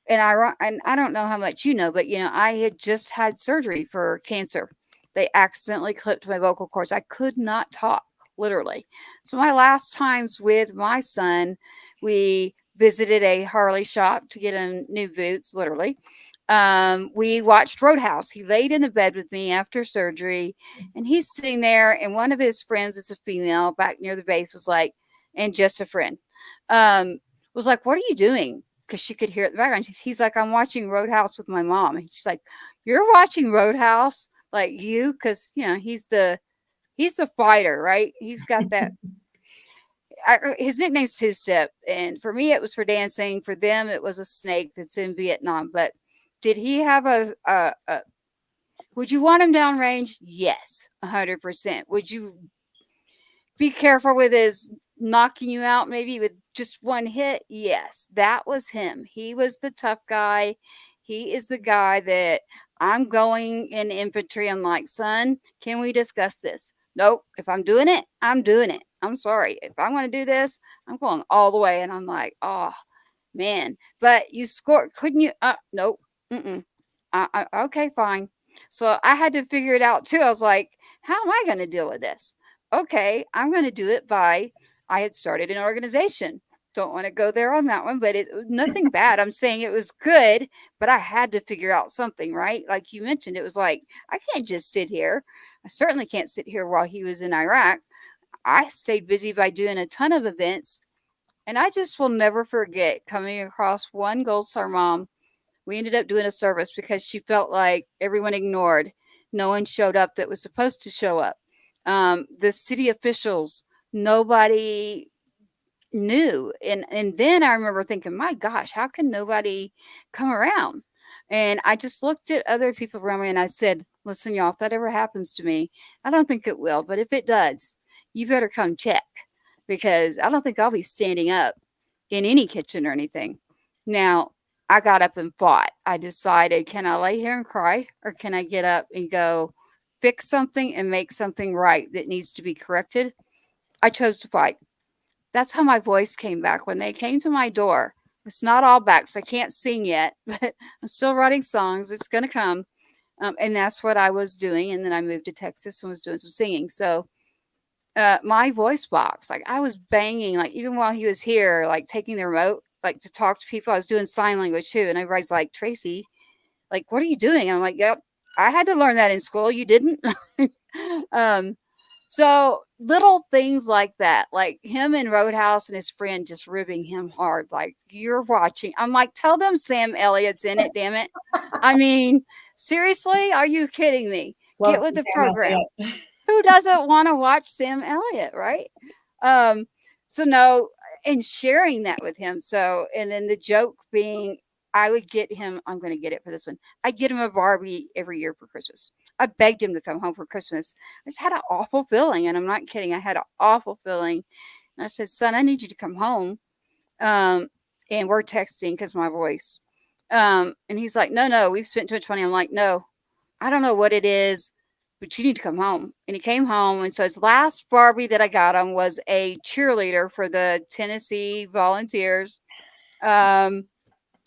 And I don't know how much you know, but I had just had surgery for cancer. They accidentally clipped my vocal cords. I could not talk, literally. So my last times with my son, we visited a Harley shop to get him new boots, literally. We watched Roadhouse. He laid in the bed with me after surgery, and he's sitting there, and one of his friends, it's a female, back near the base, was like, and just a friend, was like, what are you doing? Because she could hear it in the background. He's like, I'm watching Roadhouse with my mom. And she's like, you're watching Roadhouse? Like you? Because, he's the fighter, right? He's got that. His nickname's Two Step. And for me, it was for dancing. For them, it was a snake that's in Vietnam. But did he have would you want him downrange? Yes, 100%. Would you be careful with his knocking you out maybe with just one hit? Yes, that was him. He was the tough guy. He is the guy that I'm going in infantry. I'm like, son, can we discuss this? Nope. If I'm doing it, I'm doing it. I'm sorry. If I want to do this, I'm going all the way. And I'm like, oh, man. But you scored. Couldn't you? Nope. Okay, fine. So I had to figure it out too. I was like, how am I going to deal with this? Okay, I'm going to do it by, I had started an organization. Don't want to go there on that one, but it nothing bad. I'm saying it was good, but I had to figure out something, right? Like you mentioned, it was like, I can't just sit here. I certainly can't sit here while he was in Iraq. I stayed busy by doing a ton of events, and I just will never forget coming across one Gold Star mom. We ended up doing a service because she felt like everyone ignored. No one showed up that was supposed to show up. The city officials, nobody knew. And then I remember thinking, my gosh, how can nobody come around? And I just looked at other people around me and I said, listen, y'all, if that ever happens to me, I don't think it will, but if it does, you better come check, because I don't think I'll be standing up in any kitchen or anything. Now, I got up and fought. I decided, can I lay here and cry, or can I get up and go fix something and make something right that needs to be corrected? I chose to fight. That's how my voice came back when they came to my door. It's not all back, so I can't sing yet, but I'm still writing songs. It's going to come. And that's what I was doing. And then I moved to Texas and was doing some singing. So my voice box, like I was banging, like even while he was here, like taking the remote, like to talk to people, I was doing sign language too. And everybody's like, Tracy, like, what are you doing? And I'm like, yep, I had to learn that in school. You didn't. So little things like that, like him in Roadhouse and his friend just ribbing him hard, like, you're watching. I'm like, tell them Sam Elliott's in it, damn it. I mean, seriously, are you kidding me? Love Get some with the Sam program. Elliott. Who doesn't want to watch Sam Elliott, right? Um, so no, and sharing that with him. So, and then the joke being, I would get him, I'm going to get it for this one. I get him a Barbie every year for Christmas. I begged him to come home for Christmas. I just had an awful feeling, and I'm not kidding. I had an awful feeling. And I said, son, I need you to come home. And we're texting because my voice. And he's like, no, we've spent too much money. I'm like, no, I don't know what it is, but you need to come home. And he came home. And so his last Barbie that I got him was a cheerleader for the Tennessee Volunteers.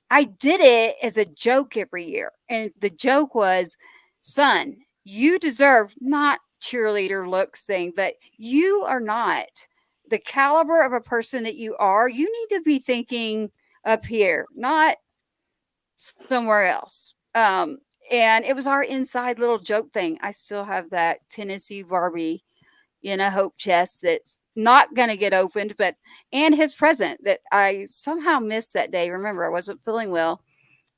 I did it as a joke every year. And the joke was, son, you deserve not cheerleader looks thing, but you are not the caliber of a person that you are. You need to be thinking up here, not somewhere else. And it was our inside little joke thing. I still have that Tennessee Barbie in a hope chest that's not going to get opened, but and his present that I somehow missed that day. Remember, I wasn't feeling well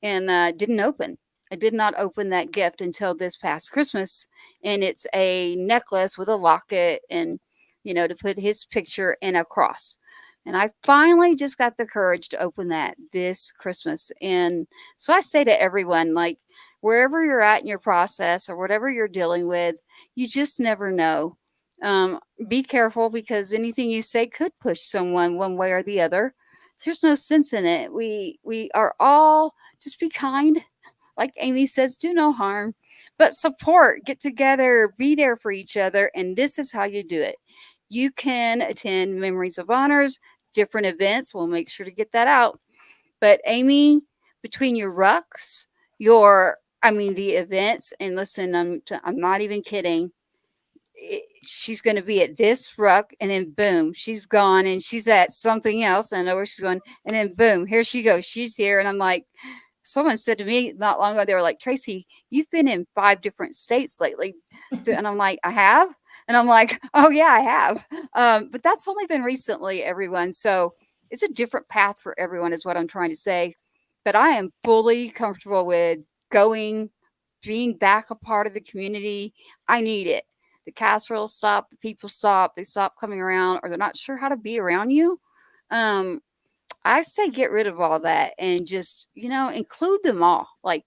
and didn't open. I did not open that gift until this past Christmas, and it's a necklace with a locket and to put his picture in a cross. And I finally just got the courage to open that this Christmas. And so I say to everyone, like, wherever you're at in your process or whatever you're dealing with, you just never know. Be careful because anything you say could push someone one way or the other. There's no sense in it. We are all just be kind. Like Amy says, do no harm, but support, get together, be there for each other. And this is how you do it. You can attend Memories of Honors, different events. We'll make sure to get that out. But Amy, between your rucks, the events, and listen, I'm not even kidding. She's going to be at this ruck, and then boom, she's gone, and she's at something else. I know where she's going, and then boom, here she goes. She's here, and I'm like, someone said to me not long ago, they were like, Tracy, you've been in 5 different states lately, and I'm like, I have. And I'm like, oh, yeah, I have. But that's only been recently, everyone. So it's a different path for everyone is what I'm trying to say. But I am fully comfortable with being back a part of the community. I need it. The casseroles stop. The people stop. They stop coming around or they're not sure how to be around you. I say get rid of all that and just, include them all. Like,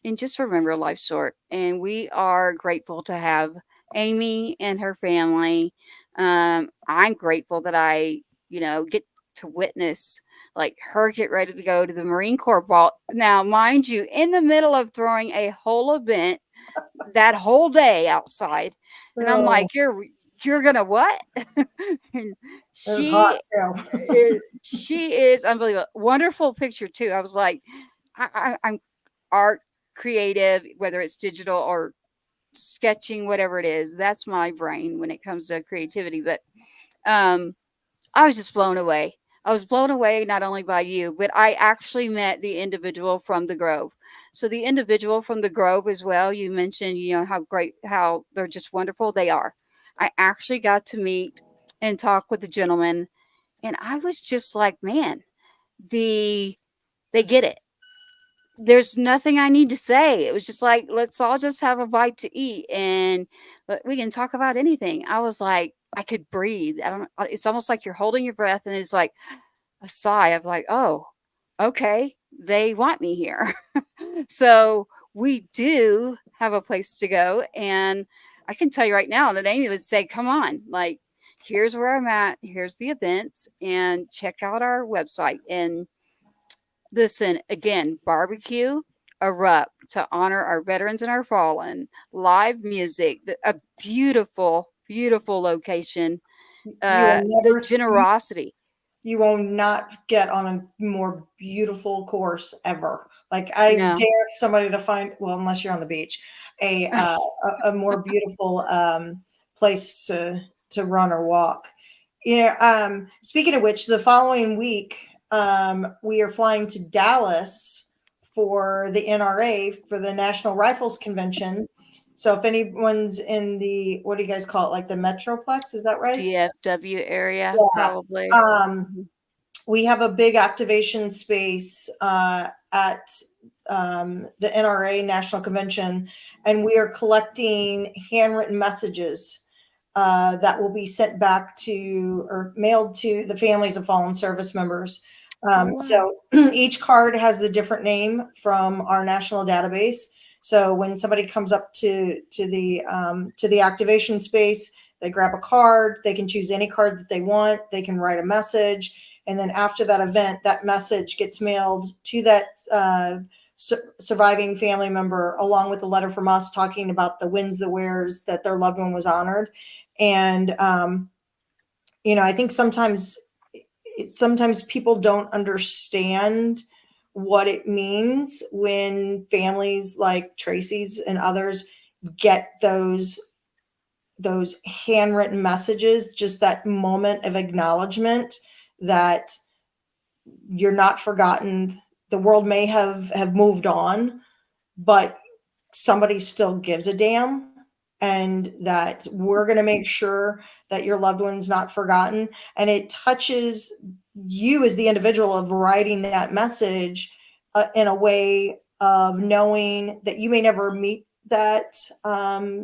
and just remember life's short. And we are grateful to have Amy and her family. I'm grateful that I, get to witness like her get ready to go to the Marine Corps ball. Now, mind you, in the middle of throwing a whole event that whole day outside. And I'm like, you're gonna what? And It was hot too. she is unbelievable. Wonderful picture too. I was like, I'm art creative, whether it's digital or sketching, whatever it is. That's my brain when it comes to creativity. But I was just blown away. I was blown away not only by you, but I actually met the individual from the Grove. So the individual from the Grove as well, you mentioned, how they're just wonderful. They are. I actually got to meet and talk with the gentleman, and I was just like, man, they get it. There's nothing I need to say. It was just like, let's all just have a bite to eat and we can talk about anything. I was like, I could breathe. I don't know. It's almost like you're holding your breath and it's like a sigh of like, oh, okay, they want me here. So we do have a place to go. And I can tell you right now that Amy would say, come on, like, here's where I'm at. Here's the events and check out our website. And listen, again, barbecue, a ruck to honor our veterans and our fallen, live music, a beautiful, beautiful location, the generosity. You will not get on a more beautiful course ever. Like I No. dare somebody to find, well, unless you're on the beach, a more beautiful place to run or walk. Speaking of which, the following week we are flying to Dallas for the NRA for the National Rifles Convention. So if anyone's in the, what do you guys call it? Like the Metroplex, is that right? DFW area, Yeah. probably. Um, we have a big activation space at the NRA National Convention, and we are collecting handwritten messages that will be sent back to or mailed to the families of fallen service members. Wow. So each card has a different name from our national database. So when somebody comes up to the activation space, they grab a card. They can choose any card that they want. They can write a message, and then after that event, that message gets mailed to that surviving family member, along with a letter from us talking about the wins, the wears, that their loved one was honored. And I think sometimes people don't understand what it means when families like Tracy's and others get those handwritten messages, just that moment of acknowledgement that you're not forgotten. The world may have moved on, but somebody still gives a damn, and that we're going to make sure that your loved one's not forgotten. And it touches you as the individual of writing that message in a way of knowing that you may never meet that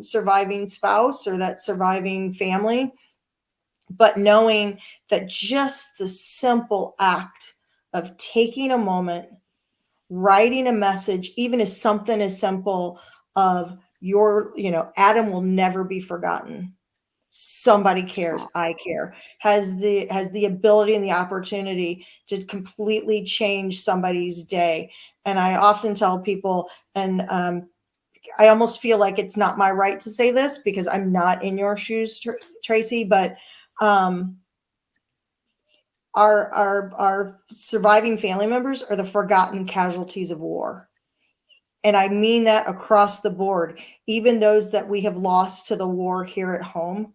surviving spouse or that surviving family, but knowing that just the simple act of taking a moment, writing a message, even as something as simple of Adam will never be forgotten. Somebody cares. I care. Has the ability and the opportunity to completely change somebody's day. And I often tell people, and I almost feel like it's not my right to say this because I'm not in your shoes, Tracy, but our surviving family members are the forgotten casualties of war. And I mean that across the board. Even those that we have lost to the war here at home,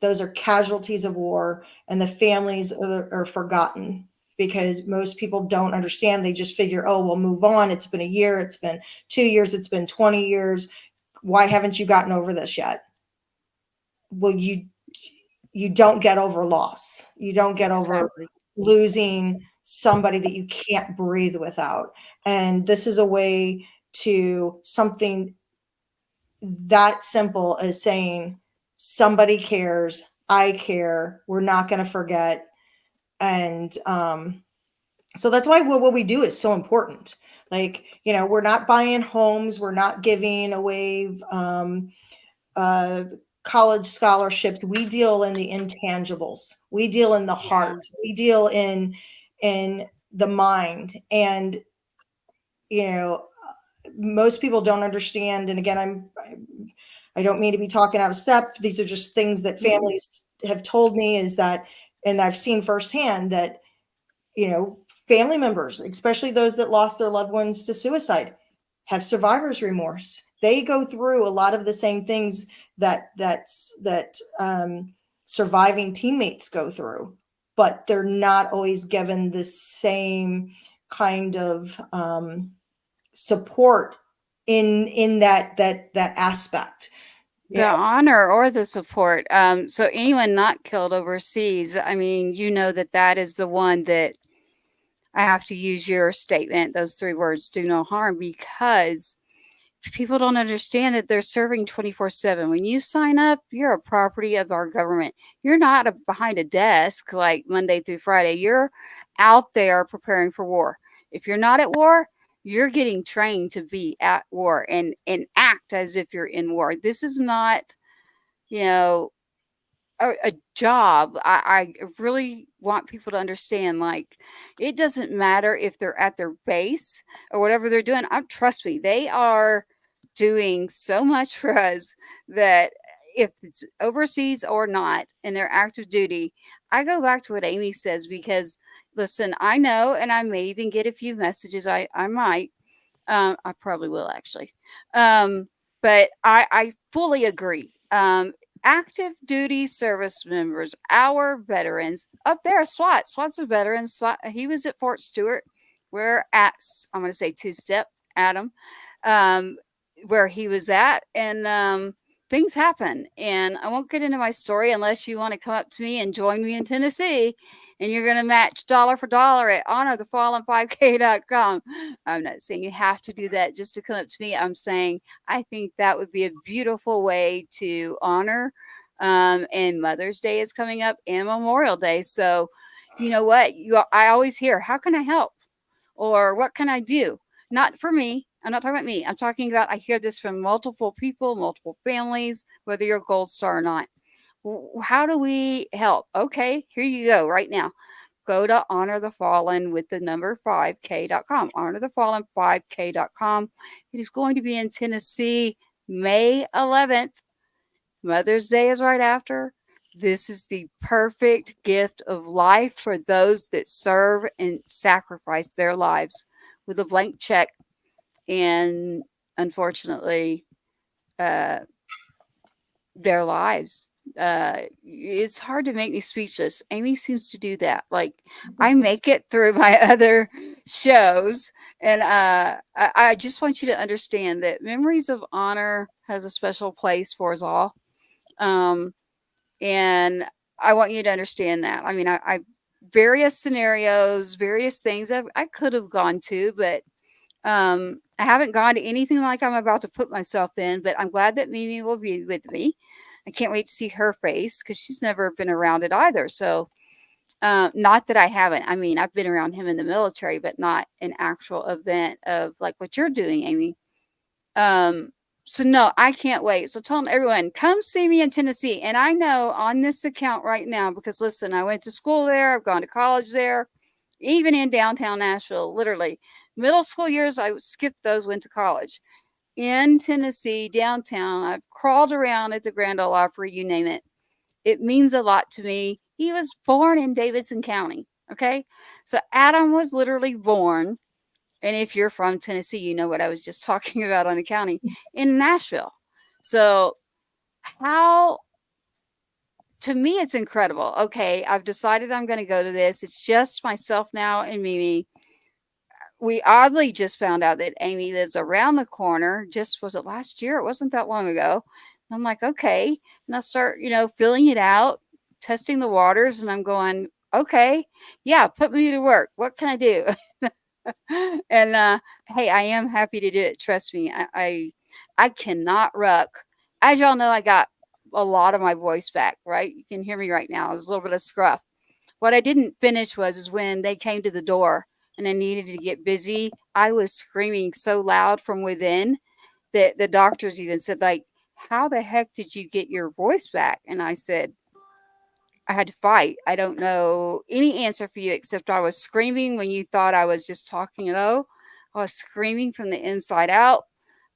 those are casualties of war, and the families are forgotten because most people don't understand. They just figure, oh, we'll move on. It's been a year. It's been 2 years. It's been 20 years. Why haven't you gotten over this yet? Well, you don't get over loss. You don't get over Exactly. losing somebody that you can't breathe without. And this is a way to something that simple as saying, somebody cares, I care, we're not going to forget. And so that's why what we do is so important. Like, we're not buying homes, we're not giving away college scholarships. We deal in the intangibles. We deal in the heart. We deal in the mind. And most people don't understand. And again, I don't mean to be talking out of step. These are just things that families have told me, is that, and I've seen firsthand that family members, especially those that lost their loved ones to suicide, have survivor's remorse. They go through a lot of the same things that surviving teammates go through, but they're not always given the same kind of support in that aspect. The honor or the support. So anyone not killed overseas, I mean, that is the one that I have to use your statement, those 3 words, do no harm, because people don't understand that they're serving 24/7. When you sign up, you're a property of our government. You're not behind a desk like Monday through Friday. You're out there preparing for war. If you're not at war, you're getting trained to be at war and act as if you're in war. This is not, a job. I really want people to understand, like, it doesn't matter if they're at their base or whatever they're doing. Trust me, they are doing so much for us that if it's overseas or not and they're active duty, I go back to what Amy says, because listen, I know, and I may even get a few messages. I might. I probably will, actually. But I fully agree. Active duty service members, our veterans up there, SWAT's a veteran. He was at Fort Stewart. We're at, I'm going to say 2-step, Adam. where he was at, and things happen. And I won't get into my story unless you want to come up to me and join me in Tennessee, and you're going to match dollar for dollar at honorthefallen5k.com. I'm not saying you have to do that just to come up to me. I'm saying I think that would be a beautiful way to honor. And Mother's Day is coming up, and Memorial Day. So, you know what? I always hear, "How can I help?" or "What can I do?" Not for me. I'm not talking about me. I'm talking about, I hear this from multiple people, multiple families, whether you're a Gold Star or not. How do we help? Okay, here you go right now. Go to Honor the Fallen with the number 5k.com. Honorthefallen5k.com. It is going to be in Tennessee May 11th. Mother's Day is right after. This is the perfect gift of life for those that serve and sacrifice their lives with a blank check. And unfortunately, uh, their lives. It's hard to make me speechless. Amy seems to do that. Like, I make it through my other shows, and I just want you to understand that Memories of Honor has a special place for us all. Um, and I want you to understand that. I mean, I various scenarios, various things I could have gone to, but I haven't gone to anything like I'm about to put myself in. But I'm glad that Mimi will be with me. I can't wait to see her face because she's never been around it either. So, not that I haven't. I mean, I've been around him in the military, but not an actual event of like what you're doing, Amy. Um, so no, I can't wait. So tell everyone, come see me in Tennessee. And I know on this account right now, because listen, I went to school there, I've gone to college there, even in downtown Nashville, literally. Middle school years, I skipped those, went to college. In Tennessee, downtown, I've crawled around at the Grand Ole Opry, you name it. It means a lot to me. He was born in Davidson County. Okay. So Adam was literally born, and if you're from Tennessee, you know what I was just talking about on the county, in Nashville. So, how, to me, it's incredible. Okay, I've decided I'm going to go to this. It's just myself now and Mimi. We oddly just found out that Amy lives around the corner. Just, was it last year? It wasn't that long ago. And I'm like, okay. And I start, filling it out, testing the waters. And I'm going, okay, yeah, put me to work. What can I do? And hey, I am happy to do it. Trust me. I cannot ruck. As y'all know, I got a lot of my voice back, right? You can hear me right now. There's a little bit of scruff. What I didn't finish is when they came to the door and I needed to get busy, I was screaming so loud from within that the doctors even said, like, how the heck did you get your voice back? And I said, I had to fight. I don't know any answer for you except I was screaming when you thought I was just talking low. I was screaming from the inside out.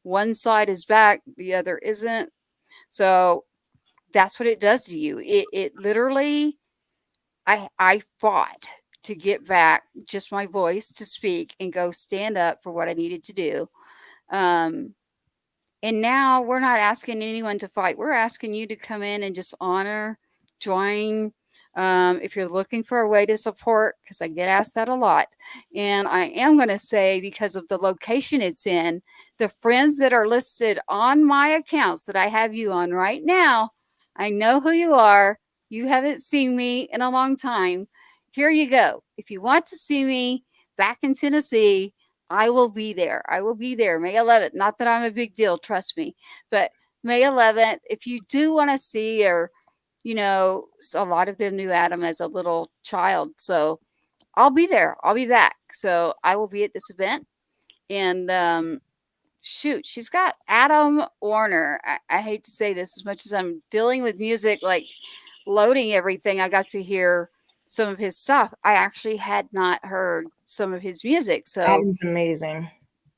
One side is back, the other isn't. So that's what it does to you. It literally, I fought to get back just my voice to speak and go stand up for what I needed to do. And now we're not asking anyone to fight. We're asking you to come in and just honor, join. If you're looking for a way to support, because I get asked that a lot. And I am going to say, because of the location it's in, the friends that are listed on my accounts that I have you on right now, I know who you are. You haven't seen me in a long time. Here you go. If you want to see me back in Tennessee, I will be there. I will be there May 11th. Not that I'm a big deal, trust me. But May 11th, if you do want to see, or, a lot of them knew Adam as a little child. So I'll be there. I'll be back. So I will be at this event. And shoot, she's got Adam Warner. I hate to say this, as much as I'm dealing with music, like loading everything, I got to hear some of his stuff. I actually had not heard some of his music. So Adam's amazing.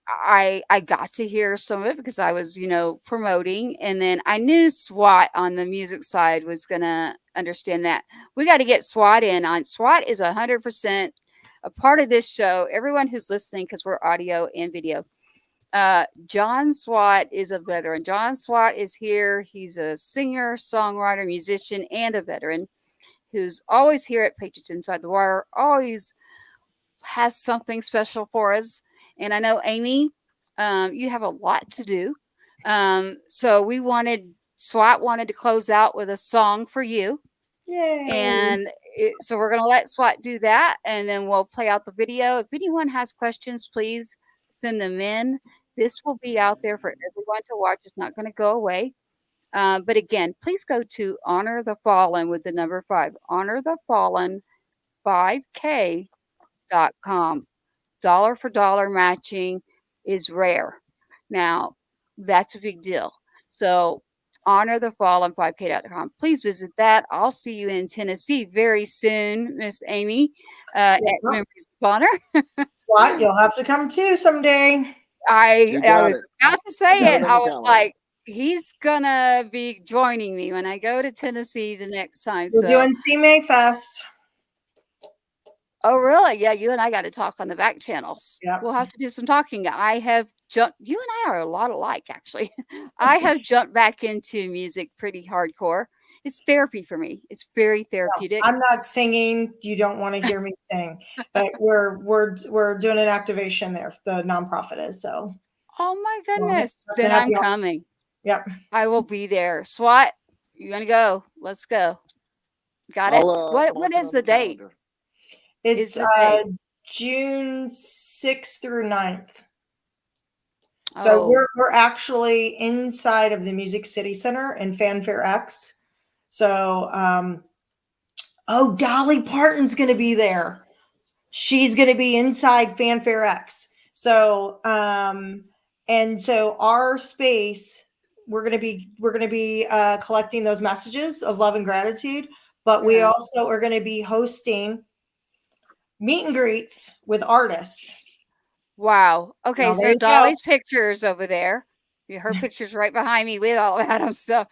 I got to hear some of it because I was, promoting. And then I knew SWAT on the music side was going to understand that. We got to get SWAT in on. SWAT is 100% a part of this show. Everyone who's listening, because we're audio and video. John Swat is a veteran. John Swat is here. He's a singer, songwriter, musician, and a veteran who's always here at Patriots Inside the Wire, always has something special for us. And I know, Amy, you have a lot to do. So SWAT wanted to close out with a song for you. Yay. And so we're going to let SWAT do that, and then we'll play out the video. If anyone has questions, please send them in. This will be out there for everyone to watch. It's not going to go away. But again, please go to Honor the Fallen with the number 5, Honor the Fallen 5K.com. Dollar for dollar matching is rare. Now, that's a big deal. So Honor the Fallen 5K.com. Please visit that. I'll see you in Tennessee very soon, Miss Amy, at Memories of Honor. SWAT, you'll have to come too someday. You I got was it. about to I say got it. on I the was calendar. like, he's gonna be joining me when I go to Tennessee the next time. We're So doing CMA Fest. oh, really? Yeah, you and I got to talk on the back channels. Yep. We'll have to do some talking. I have jumped, you and I are a lot alike, actually. I have jumped back into music pretty hardcore. It's therapy for me. It's very therapeutic. I'm not singing. You don't want to hear me sing, but we're doing an activation there. The nonprofit is so. Oh my Well, goodness. that's Then gonna I'm be awesome. coming. Yep. I will be there. SWAT, you want to go? Let's go. Got it? I'll What mark it is on the date? calendar. It's the date? June 6th through 9th. So Oh, we're actually inside of the Music City Center in Fanfare X. So Dolly Parton's going to be there. She's going to be inside Fanfare X. So and so our space, we're going to be collecting those messages of love and gratitude, but we yeah. also are going to be hosting meet and greets with artists. Wow. Okay, Now, there so you go. Dolly's picture's over there. Her picture's right behind me with all Adam's stuff.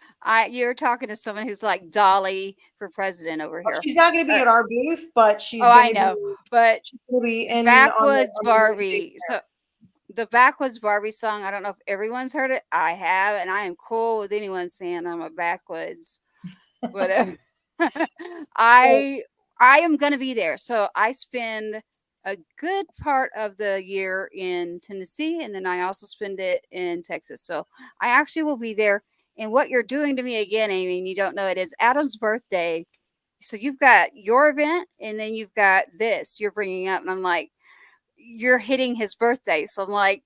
You're talking to someone who's like Dolly for president over Well, here. she's not going to be at our booth, but she's Oh, I going to know. be But in Backwoods on the main stage Barbie. there. So the Backwoods Barbie song, I don't know if everyone's heard it. I have, and I am cool with anyone saying I'm a backwoods. But I am going to be there. So I spend a good part of the year in Tennessee, and then I also spend it in Texas. So I actually will be there. And what you're doing to me again, Amy, and you don't know it, is Adam's birthday. So you've got your event, and then you've got this you're bringing up, and I'm like, you're hitting his birthday. So I'm like,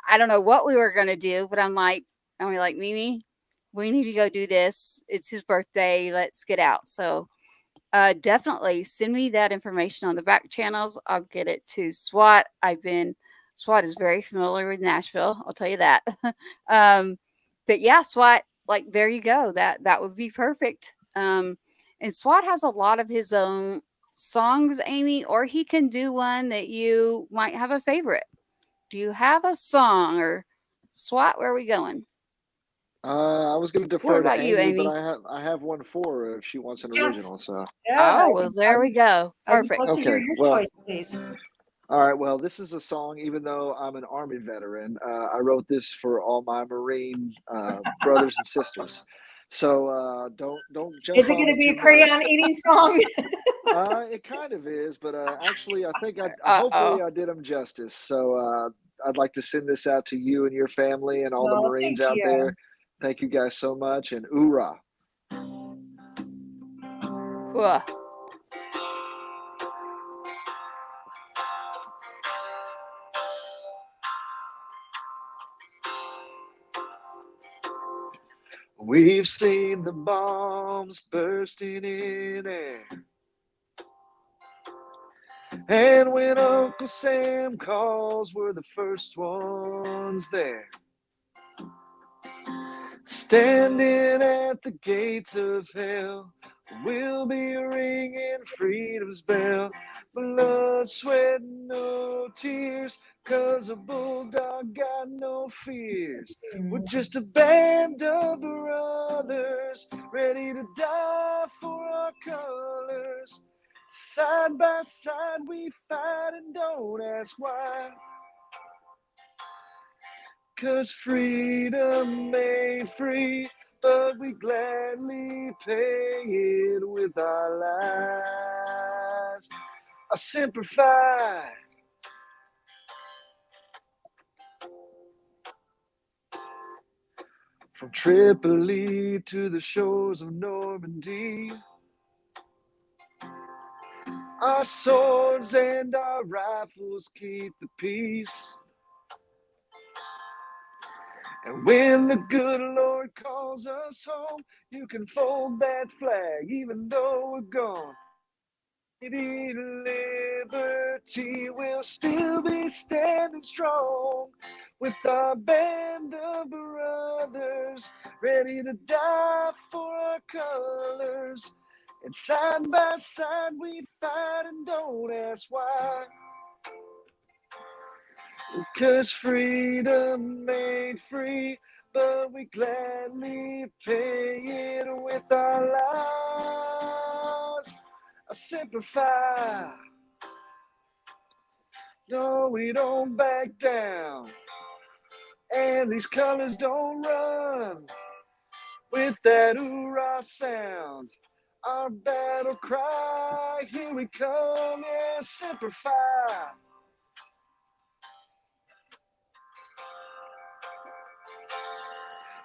I don't know what we were going to do, but I'm like, Mimi, we need to go do this. It's his birthday. Let's get out. So definitely send me that information on the back channels. I'll get it to SWAT. SWAT is very familiar with Nashville. I'll tell you that. But yeah, SWAT, like, there you go. That would be perfect. And SWAT has a lot of his own songs, Amy, or he can do one that you might have a favorite. Do you have a song, or SWAT? Where are we going? I was going to What defer to about you, Amy, but Amy? I have one for her if she wants an Yes. original. So Yeah. Oh, well, there we go. I would Perfect. love to hear okay, your well, choice, please. all right. Well, this is a song. Even though I'm an Army veteran, I wrote this for all my Marine brothers and sisters. So don't jump Is it on going to me be a too much. crayon eating song? It kind of is, but actually, I think hopefully Uh-oh. I did them justice. So I'd like to send this out to you and your family and all the Well, Marines thank out you. there. Thank you guys so much, and hoorah! Whoa. We've seen the bombs bursting in air, and when Uncle Sam calls, we're the first ones there. Standing at the gates of hell, we'll be ringing freedom's bell. Blood, sweat, no tears, 'cause a bulldog got no fears. We're just a band of brothers, ready to die for our colors. Side by side we fight and don't ask why. 'Cause freedom ain't free, but we gladly pay it with our lives. I simplify. From Tripoli to the shores of Normandy, our swords and our rifles keep the peace. And when the good Lord calls us home, you can fold that flag even though we're gone. Lady Liberty will still be standing strong with our band of brothers ready to die for our colors. And side by side we fight and don't ask why. 'Cause freedom ain't free, but we gladly pay it with our lives. I simplify. No, we don't back down. And these colors don't run with that hoorah sound. Our battle cry, here we come, yeah, simplify.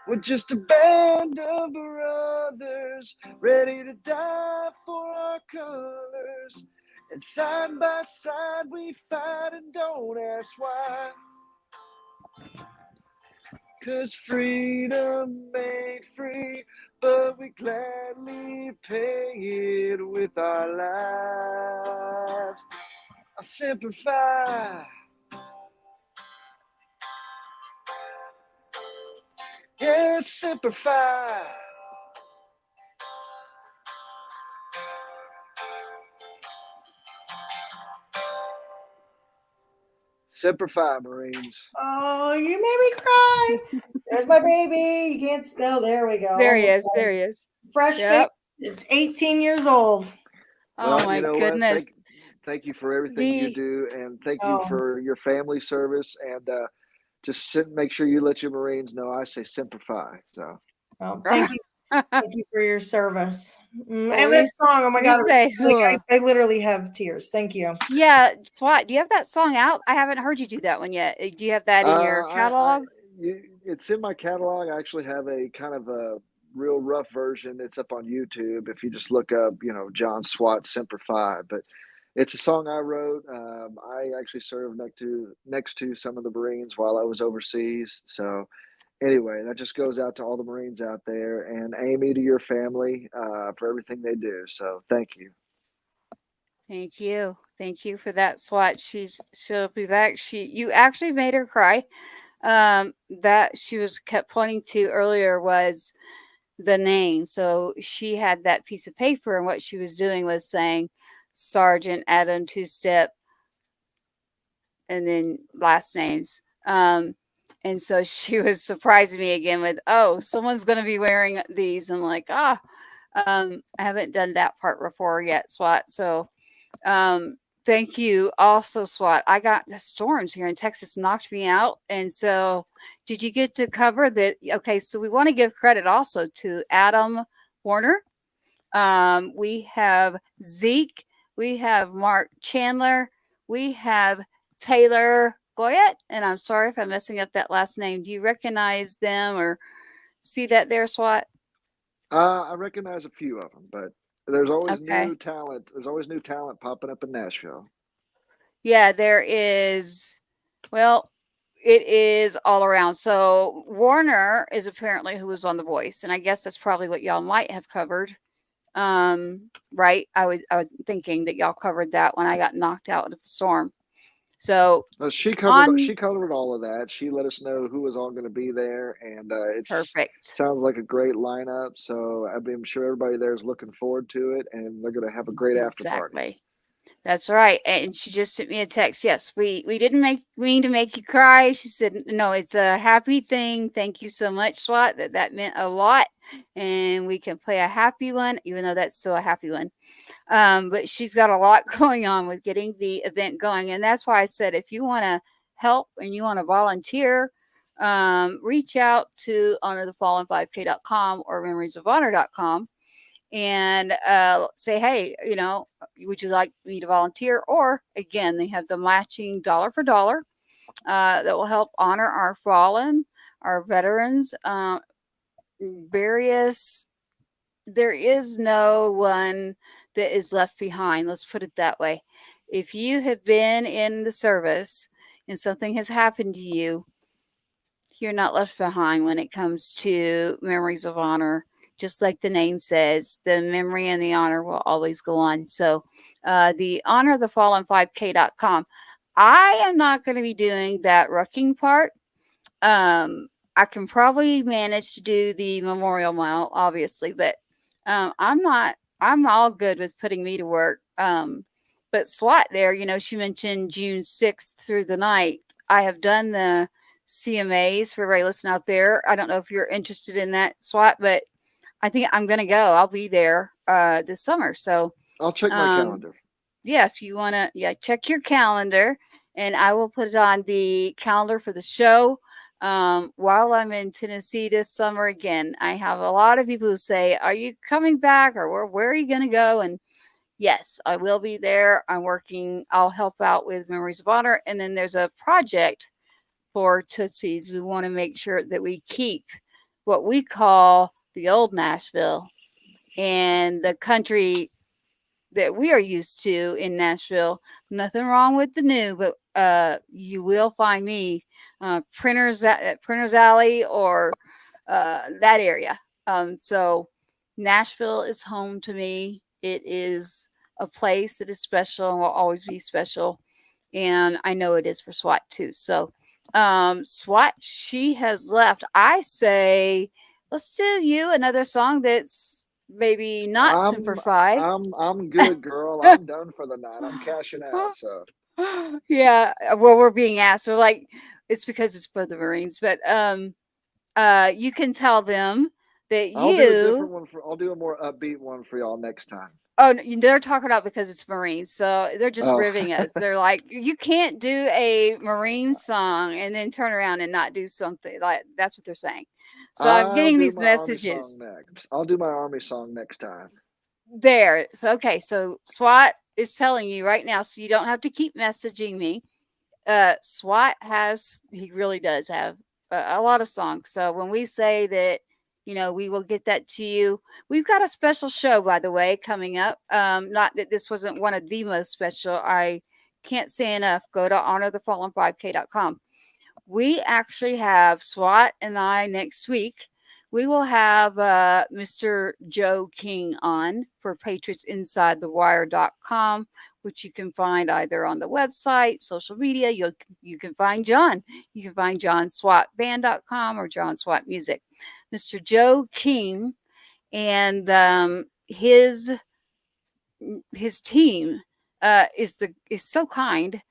We're just a band of brothers ready to die for our colors. And side by side we fight and don't ask why. 'Cause freedom ain't free, but we gladly pay it with our lives. I simplify. Yeah, simplify. Simplify, Marines. Oh, you made me cry. There's my baby. You can't still. There we go. There he Almost is. done. There he is. Fresh Yep. face. It's 18 years old. Oh Well, my you know what? goodness. Thank you for everything you The do, and thank you Oh, for your family service. And just make sure you let your Marines know I say simplify. So well, thank you. Thank you for your service. well, And that song, oh my we God, say, I literally have tears. Thank you. yeah, SWAT. Do you have that song out? I haven't heard you do that one yet. Do you have that in your catalog? it's in my catalog. I actually have a kind of a real rough version. It's up on YouTube. If you just look up, John Swat Simplify. But it's a song I wrote. I actually served next to some of the Marines while I was overseas. So anyway, that just goes out to all the Marines out there, and Amy, to your family, for everything they do. So thank you. Thank you. Thank you for that, SWAT. She'll be back. You actually made her cry. That she was kept pointing to earlier was the name. So she had that piece of paper, and what she was doing was saying Sergeant Adam Two Step and then last names. And so she was surprising me again with, oh, someone's going to be wearing these. I'm like, I haven't done that part before yet, SWAT. So thank you also, SWAT. I got the storms here in Texas knocked me out. And so did you get to cover that? Okay, so we want to give credit also to Adam Warner. We have Zeke. We have Mark Chandler. We have Taylor Goyette. And I'm sorry if I'm messing up that last name. Do you recognize them or see that there, SWAT? I recognize a few of them, but there's always Okay. new talent. There's always new talent popping up in Nashville. Yeah, there is. Well, it is all around. So Warner is apparently who was on The Voice, and I guess that's probably what y'all might have covered. Right? I was thinking that y'all covered that when I got knocked out of the storm. So She on covered all of that. She let us know who was all going to be there, and it perfect. sounds like a great lineup. So I'm sure everybody there is looking forward to it, and they're going to have a great after party. Exactly. That's right. And she just sent me a text. Yes, we didn't mean to make you cry. She said, no, it's a happy thing. Thank you so much, SWAT. That meant a lot. And we can play a happy one, even though that's still a happy one. But she's got a lot going on with getting the event going. And that's why I said, if you want to help and you want to volunteer, reach out to honorthefallen5k.com or memoriesofhonor.com and say, hey, would you like me to volunteer? Or again, they have the matching dollar for dollar that will help honor our fallen, our veterans, various, there is no one that is left behind. Let's put it that way. If you have been in the service and something has happened to you, you're not left behind when it comes to memories of honor. Just like the name says, the memory and the honor will always go on. So, the honor of the fallen 5k.com. I am not going to be doing that rucking part. I can probably manage to do the memorial mile, obviously, but I'm not. I'm all good with putting me to work. But SWAT there, she mentioned June 6th through the night. I have done the CMAs for everybody listening out there. I don't know if you're interested in that, SWAT, but I think I'm going to go. I'll be there this summer. So, I'll check my calendar. yeah, if you want to, check your calendar, and I will put it on the calendar for the show. While I'm in Tennessee this summer again, I have a lot of people who say, "Are you coming back, or where are you going to go?" And yes, I will be there. I'm working. I'll help out with Memories of Honor, and then there's a project for Tootsies. We want to make sure that we keep what we call the old Nashville and the country that we are used to in Nashville. Nothing wrong with the new, but you will find me Printers Alley or that area. So Nashville is home to me. It is a place that is special and will always be special. And I know it is for SWAT too. So SWAT, she has left. I say, let's do you another song that's maybe not simplified. I'm good, girl. I'm done for the night. I'm cashing out. So Yeah, well, we're being asked. We're like, it's because it's for the Marines, but you can tell them that I'll do a different you. one I'll do a more upbeat one for y'all next time. Oh, they're talking about because it's Marines, so they're just Oh. ribbing us. They're like, you can't do a Marine song and then turn around and not do something like that's what they're saying. So I'm I'll getting do these my Army song messages next. I'll do my Army song next time. there. So okay, so SWAT is telling you right now, so you don't have to keep messaging me. SWAT he really does have a lot of songs. So when we say that, we will get that to you. We've got a special show, by the way, coming up. Not that this wasn't one of the most special. I can't say enough. Go to honorthefallen5k.com. We actually have SWAT and I next week. We will have Mr. Joe King on for patriotsinsidethewire.com, which you can find either on the website, social media. You can find John. You can find johnswatband.com or John SWAT Music. Mr. Joe King and his team is so kind.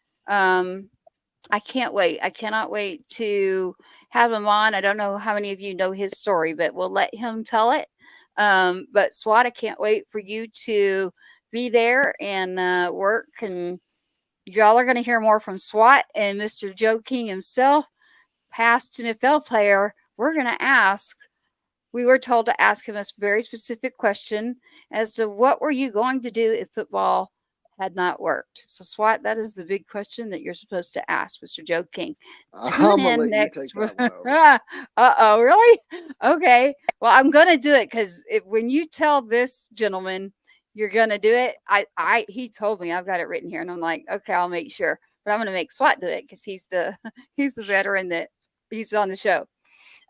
I can't wait. I cannot wait to have him on. I don't know how many of you know his story, but we'll let him tell it. But SWAT, I can't wait for you to be there and work. And y'all are going to hear more from SWAT and Mr. Joe King himself, past NFL player. We were told to ask him a very specific question as to what were you going to do if football had not worked. So SWAT, that is the big question that you're supposed to ask, Mr. Joe King. Tune in next. Uh-oh, really? Okay. Well, I'm gonna do it because when you tell this gentleman you're gonna do it, he told me I've got it written here, and I'm like, okay, I'll make sure. But I'm gonna make SWAT do it because he's the veteran that he's on the show.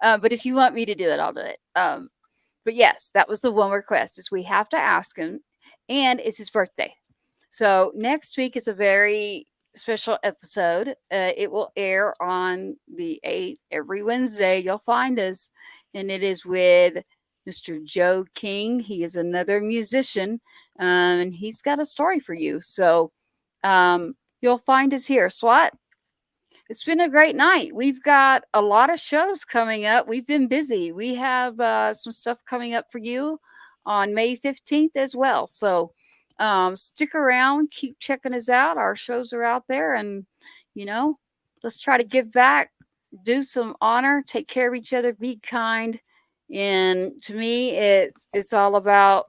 But if you want me to do it, I'll do it. But yes, that was the one request is we have to ask him, and it's his birthday. So next week is a very special episode. It will air on the 8th every Wednesday. You'll find us, and it is with Mr. Joe King. He is another musician, and he's got a story for you. So you'll find us here. SWAT, it's been a great night. We've got a lot of shows coming up. We've been busy. We have some stuff coming up for you on May 15th as well. So stick around, keep checking us out. Our shows are out there, and let's try to give back, do some honor, take care of each other, be kind. And to me, it's all about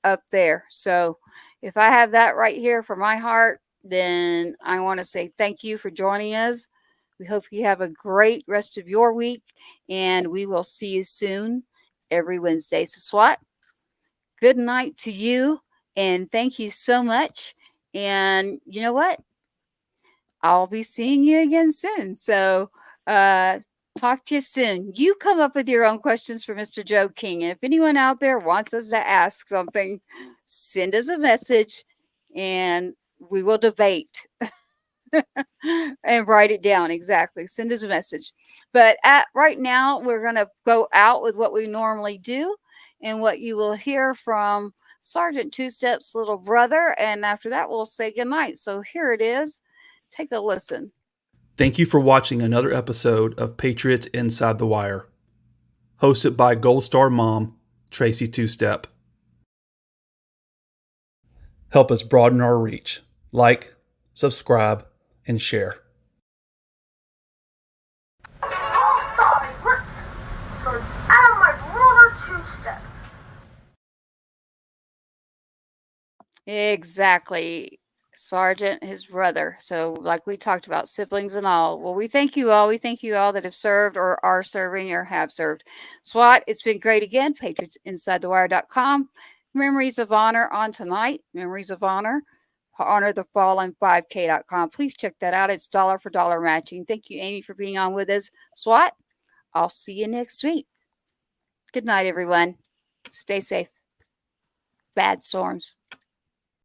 up there. So if I have that right here for my heart, then I want to say thank you for joining us. We hope you have a great rest of your week, and we will see you soon. every Wednesday. So SWAT, good night to you. And thank you so much. And you know what? I'll be seeing you again soon. So talk to you soon. You come up with your own questions for Mr. Joe King. And if anyone out there wants us to ask something, send us a message and we will debate and write it down. Exactly. Send us a message. But right now, we're going to go out with what we normally do and what you will hear from Sergeant Two Step's little brother. And after that, we'll say goodnight. So here it is. Take a listen. Thank you for watching another episode of Patriots Inside the Wire, hosted by Gold Star Mom, Tracy Two Step. Help us broaden our reach. Like, subscribe, and share. Sorry, let's. So, I'm my brother Two Step. Exactly. Sergeant, his brother. So, like we talked about, siblings and all. Well, we thank you all. We thank you all that have served or are serving or have served. SWAT, it's been great again. PatriotsInsideTheWire.com. Memories of Honor on tonight. Memories of Honor. Honor the Fallen 5K.com. Please check that out. It's dollar for dollar matching. Thank you, Amy, for being on with us. SWAT, I'll see you next week. Good night, everyone. Stay safe. Bad storms.